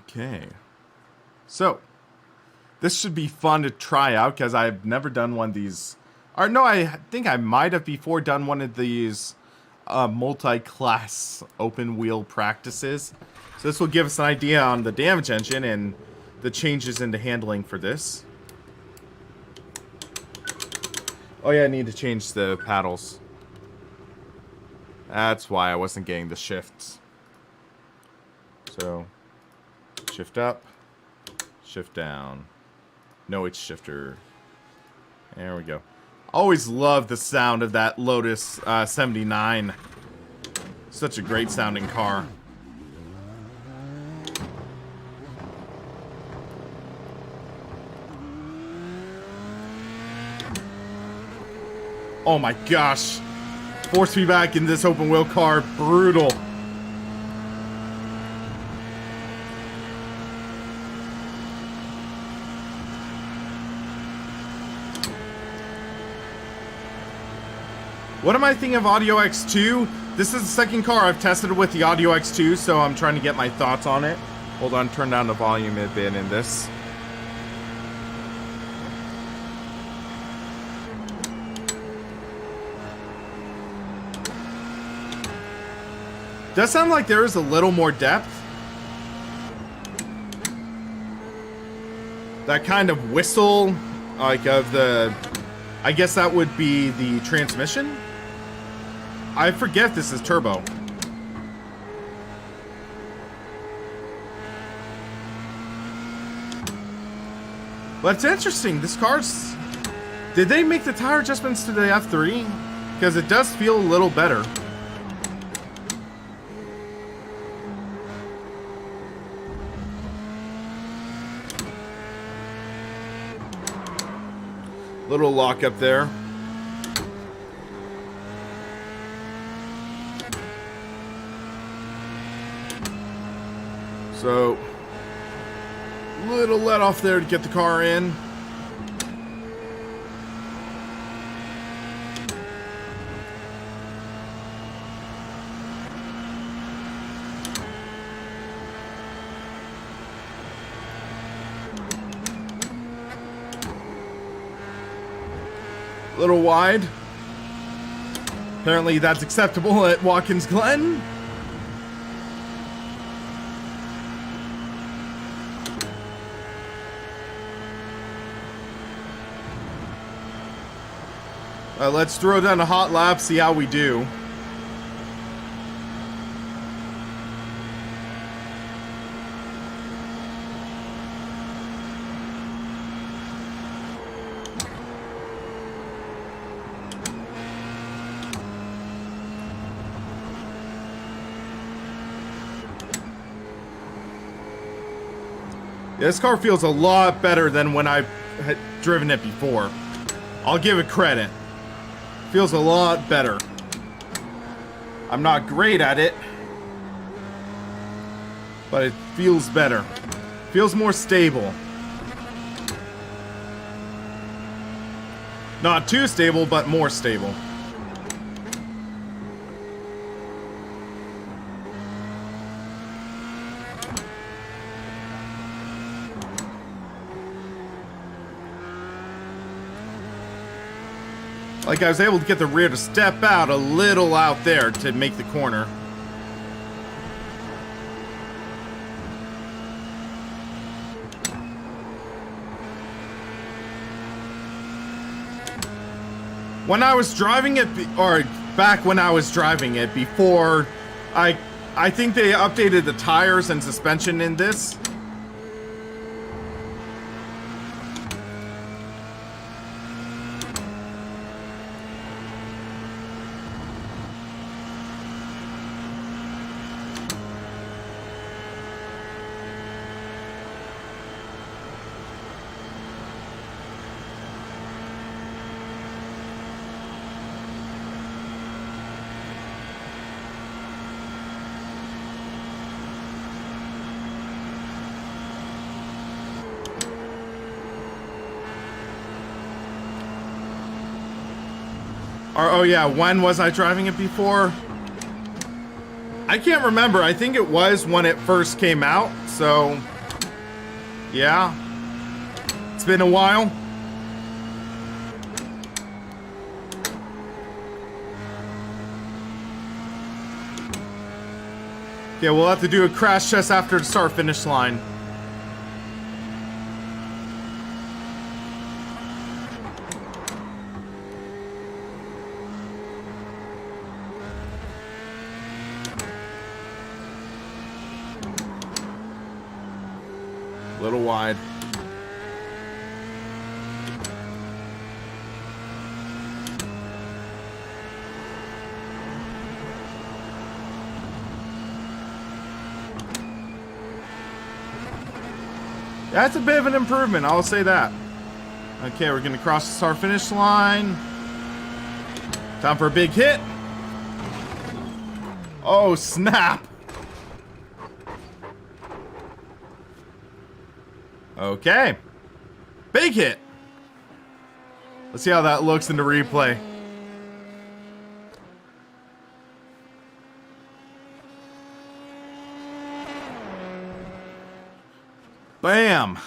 Okay. So, this should be fun to try out because I've never done one of these. Or no, I think I might have before done one of these multi-class open wheel practices. So this will give us an idea on the damage engine and the changes into handling for this. Oh yeah, I need to change the paddles. That's why I wasn't getting the shifts. So, shift up, shift down. No H shifter. There we go. Always love the sound of that Lotus 79. Such a great sounding car. Oh my gosh. Force feedback in this open wheel car. Brutal. What am I thinking of Audio X2? This is the second car I've tested with the Audio X2, so I'm trying to get my thoughts on it. Hold on, turn down the volume a bit in this. Does sound like there is a little more depth. That kind of whistle, like of the, I guess that would be the transmission. I forget this is turbo. But it's interesting, this car's, did they make the tire adjustments to the F3? Because it does feel a little better. Little lock up there. So, little let off there to get the car in. Little wide. Apparently that's acceptable at Watkins Glen. Let's throw down a hot lap, see how we do. This car feels a lot better than when I had driven it before. I'll give it credit. Feels a lot better. I'm not great at it, but it feels better. Feels more stable. Not too stable, but more stable. Like I was able to get the rear to step out a little out there to make the corner. When I was driving it, or back when I was driving it before, I think they updated the tires and suspension in this. Or, oh yeah, when was I driving it before? I can't remember. I think it was when it first came out, so yeah. It's been a while. Okay, we'll have to do a crash test after the start-finish line. Little wide. That's a bit of an improvement, I'll say that. Okay, we're gonna cross the start finish line. Time for a big hit. Oh, snap. Okay. Big hit. Let's see how that looks in the replay. Bam.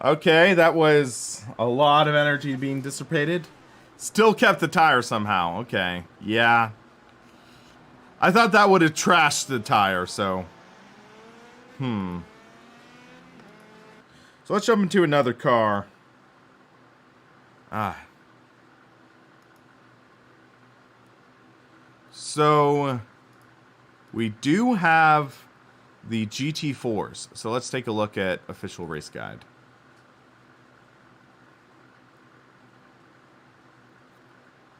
Okay, that was a lot of energy being dissipated. Still kept the tire somehow. Okay. Yeah. I thought that would have trashed the tire, so. So let's jump into another car. So we do have the GT4s. So let's take a look at official race guide.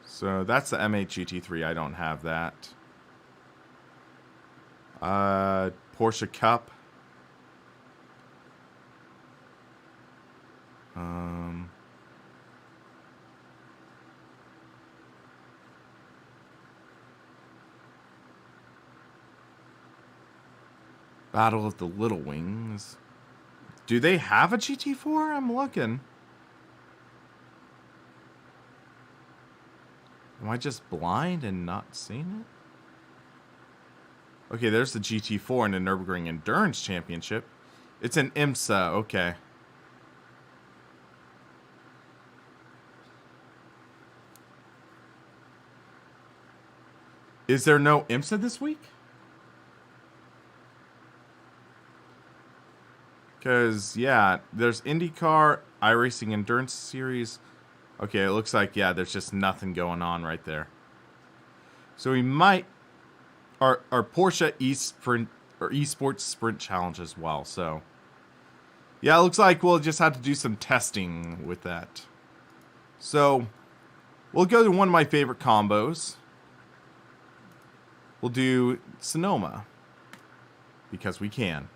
So that's the M8 GT3. I don't have that. Porsche Cup. Battle of the Little Wings. Do they have a GT4? I'm looking. Am I just blind and not seeing it? Okay, there's the GT4 in the Nürburgring Endurance Championship. It's an IMSA, okay. Is there no IMSA this week? Because, yeah, there's IndyCar, iRacing Endurance Series. Okay, it looks like, yeah, there's just nothing going on right there. So we might... Our Porsche eSports Sprint Challenge as well, so... Yeah, it looks like we'll just have to do some testing with that. So, we'll go to one of my favorite combos. We'll do Sonoma. Because we can.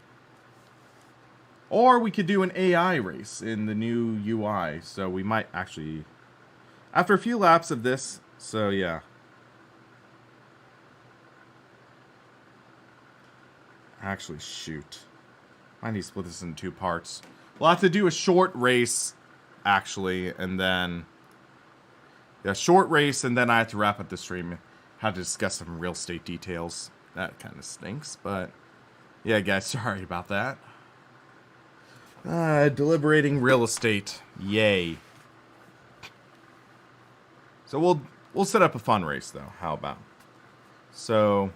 Or we could do an AI race in the new UI. So we might actually... After a few laps of this, so yeah. Actually, shoot. I need to split this into 2 parts. We'll have to do a short race, actually, and then... Yeah, short race, and then I have to wrap up the stream. Have to discuss some real estate details. That kind of stinks, but... Yeah, guys, sorry about that. Deliberating real estate. Yay. So we'll set up a fun race, though. How about? So...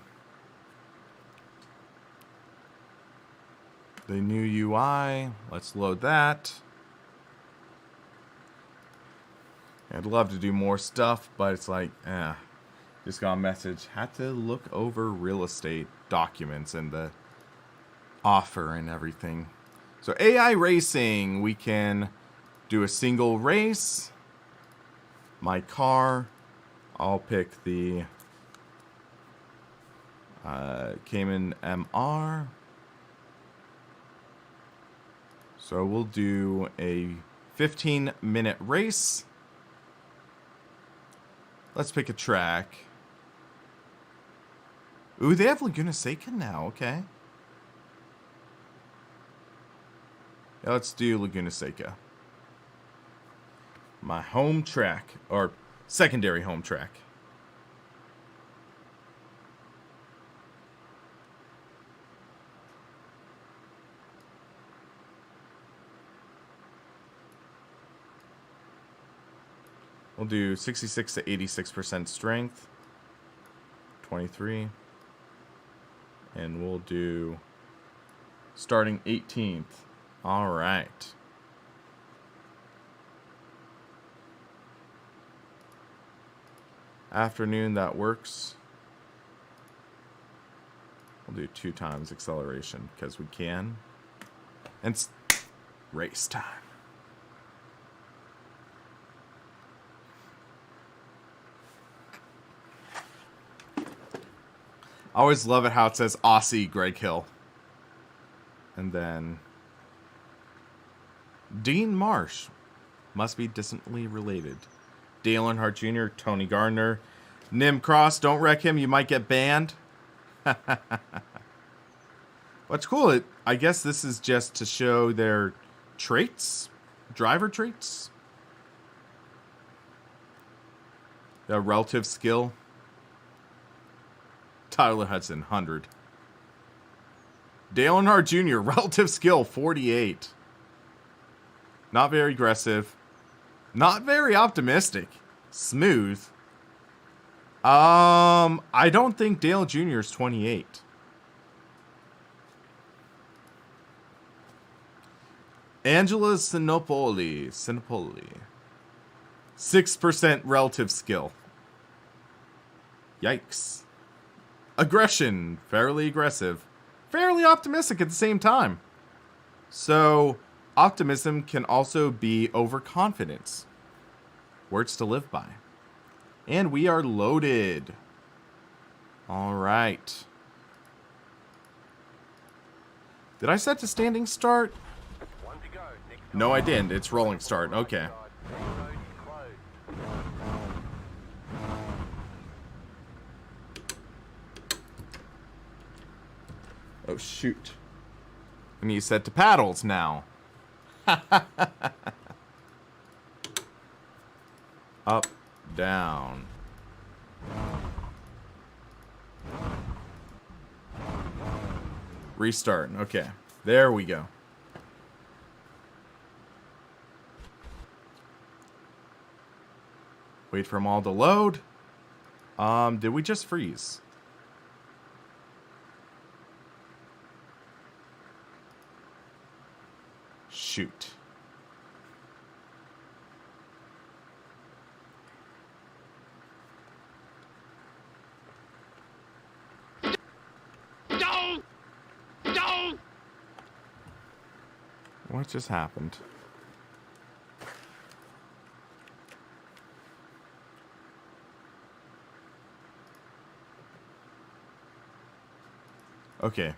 The new UI. Let's load that. I'd love to do more stuff, but it's like, just got a message. Had to look over real estate documents and the offer and everything. So AI racing, we can do a single race. My car, I'll pick the Cayman MR. So we'll do a 15-minute race. Let's pick a track. Ooh, they have Laguna Seca now. Okay. Yeah, let's do Laguna Seca. My home track, or secondary home track. We'll do 66 to 86% strength. 23. And we'll do starting 18th. All right. Afternoon, that works. We'll do 2 times acceleration because we can. And it's race time. I always love it how it says Aussie Greg Hill. And then Dean Marsh. Must be distantly related. Dale Earnhardt Jr., Tony Gardner. Nim Cross, don't wreck him, you might get banned. What's cool, I guess this is just to show their traits. Driver traits. Their relative skill. Tyler Hudson, 100. Dale Earnhardt Jr., relative skill, 48. Not very aggressive. Not very optimistic. Smooth. I don't think Dale Jr. is 28. Angela Sinopoli. 6% relative skill. Yikes. Aggression. Fairly aggressive. Fairly optimistic at the same time. So, optimism can also be overconfidence. Words to live by. And we are loaded. Alright. Did I set to standing start? No, I didn't. It's rolling start. Okay. Oh, shoot. I need to set to paddles now. Up, down. Restart. Okay. There we go. Wait for them all to load. Did we just freeze? Shoot. Don't! What just happened? Okay.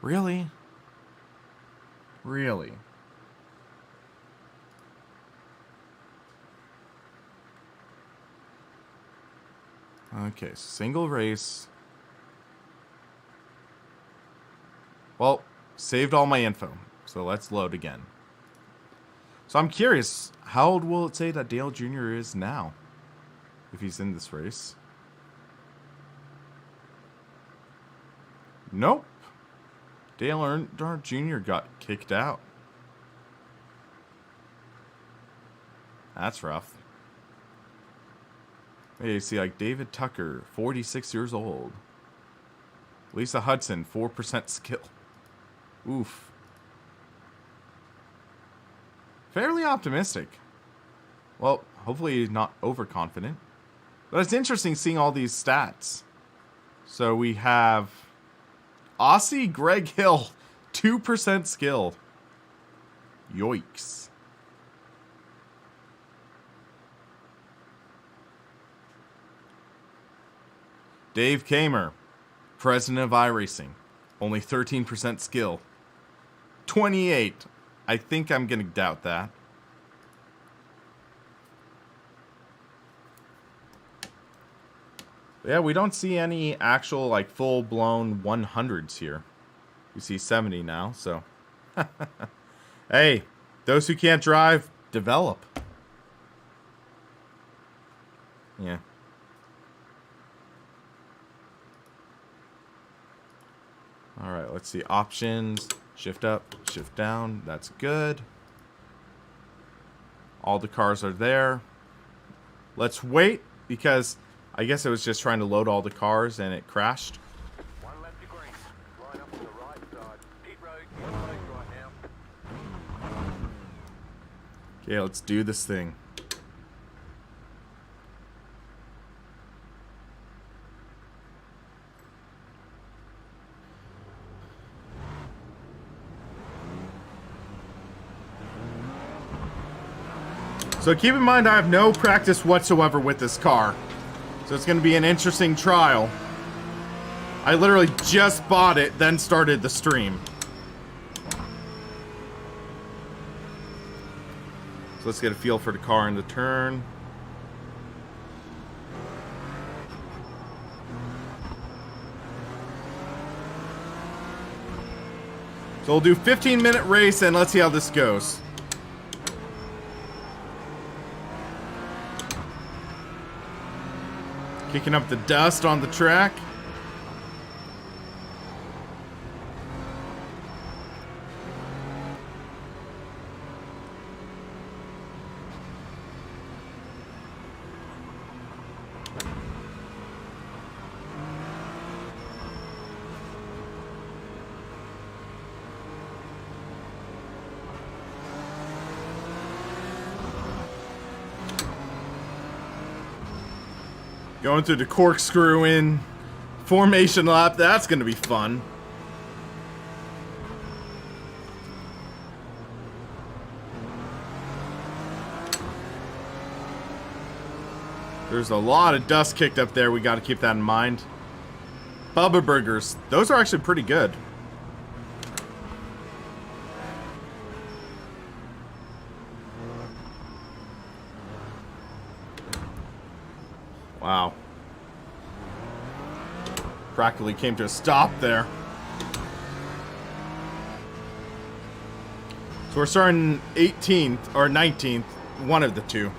Really? Really? Okay, single race. Well, saved all my info. So let's load again. So I'm curious, how old will it say that Dale Jr. is now? If he's in this race. Nope. Dale Earnhardt Jr. got kicked out. That's rough. Hey, you see, like David Tucker, 46 years old. Lisa Hudson, 4% skill. Oof. Fairly optimistic. Well, hopefully not overconfident. But it's interesting seeing all these stats. So we have Aussie Greg Hill, 2% skill. Yoicks. Dave Kamer, president of iRacing, only 13% skill. 28. I think I'm going to doubt that. Yeah, we don't see any actual, like, full-blown 100s here. You see 70 now, so. Hey, those who can't drive, develop. Yeah. Alright, let's see. Options. Shift up, shift down. That's good. All the cars are there. Let's wait, because I guess it was just trying to load all the cars and it crashed. One left to green. Line up to the right side. Pit road, pit road right now. Okay, let's do this thing. So keep in mind I have no practice whatsoever with this car. So it's going to be an interesting trial. I literally just bought it, then started the stream. So let's get a feel for the car in the turn. So we'll do 15-minute race and let's see how this goes. Kicking up the dust on the track. Going through the corkscrew in formation lap, that's going to be fun. There's a lot of dust kicked up there. We got to keep that in mind. Bubba burgers. Those are actually pretty good. Wow. Practically came to a stop there. So we're starting 18th or 19th. One of the two.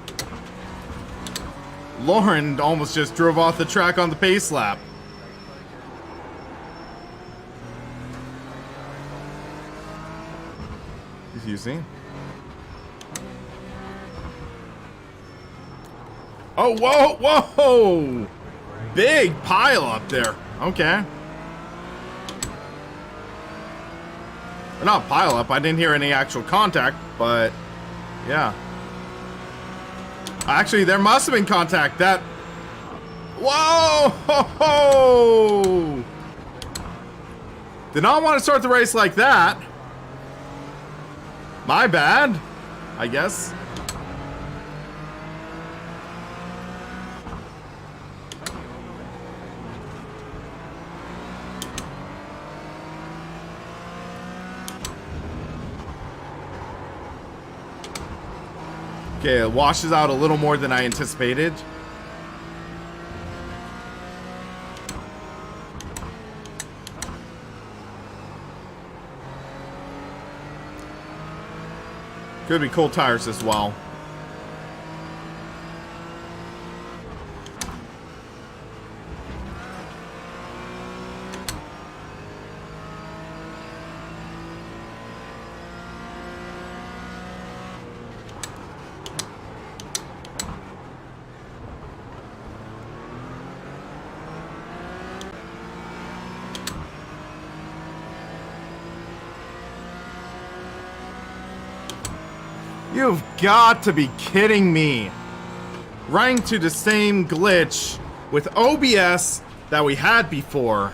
Lauren almost just drove off the track on the pace lap. You see? Oh, whoa, whoa! Big pile up there. Okay. Or not pile up. I didn't hear any actual contact, but yeah. Actually, there must have been contact. That. Whoa! Ho, ho. Did not want to start the race like that. My bad, I guess. Okay, it washes out a little more than I anticipated. Could be cold tires as well. You've got to be kidding me. Running to the same glitch with OBS that we had before.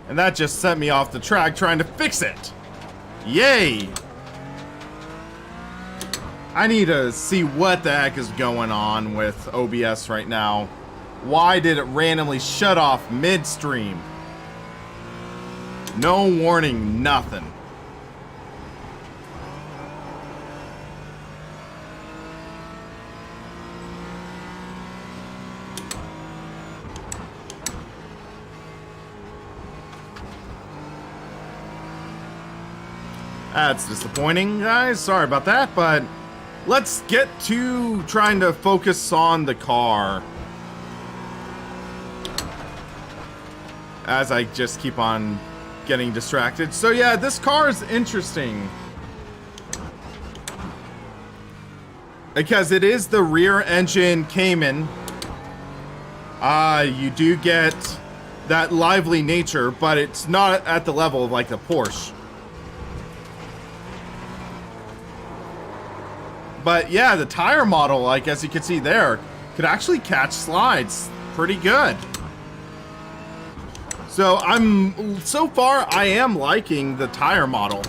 And that just sent me off the track trying to fix it. Yay! I need to see what the heck is going on with OBS right now. Why did it randomly shut off midstream? No warning, nothing. That's disappointing, guys. Sorry about that, but let's get to trying to focus on the car. As I just keep on getting distracted. So yeah, this car is interesting. Because it is the rear engine Cayman. You do get that lively nature, but it's not at the level of like the Porsche. But yeah, the tire model, like as you can see there, could actually catch slides pretty good. So so far I am liking the tire model.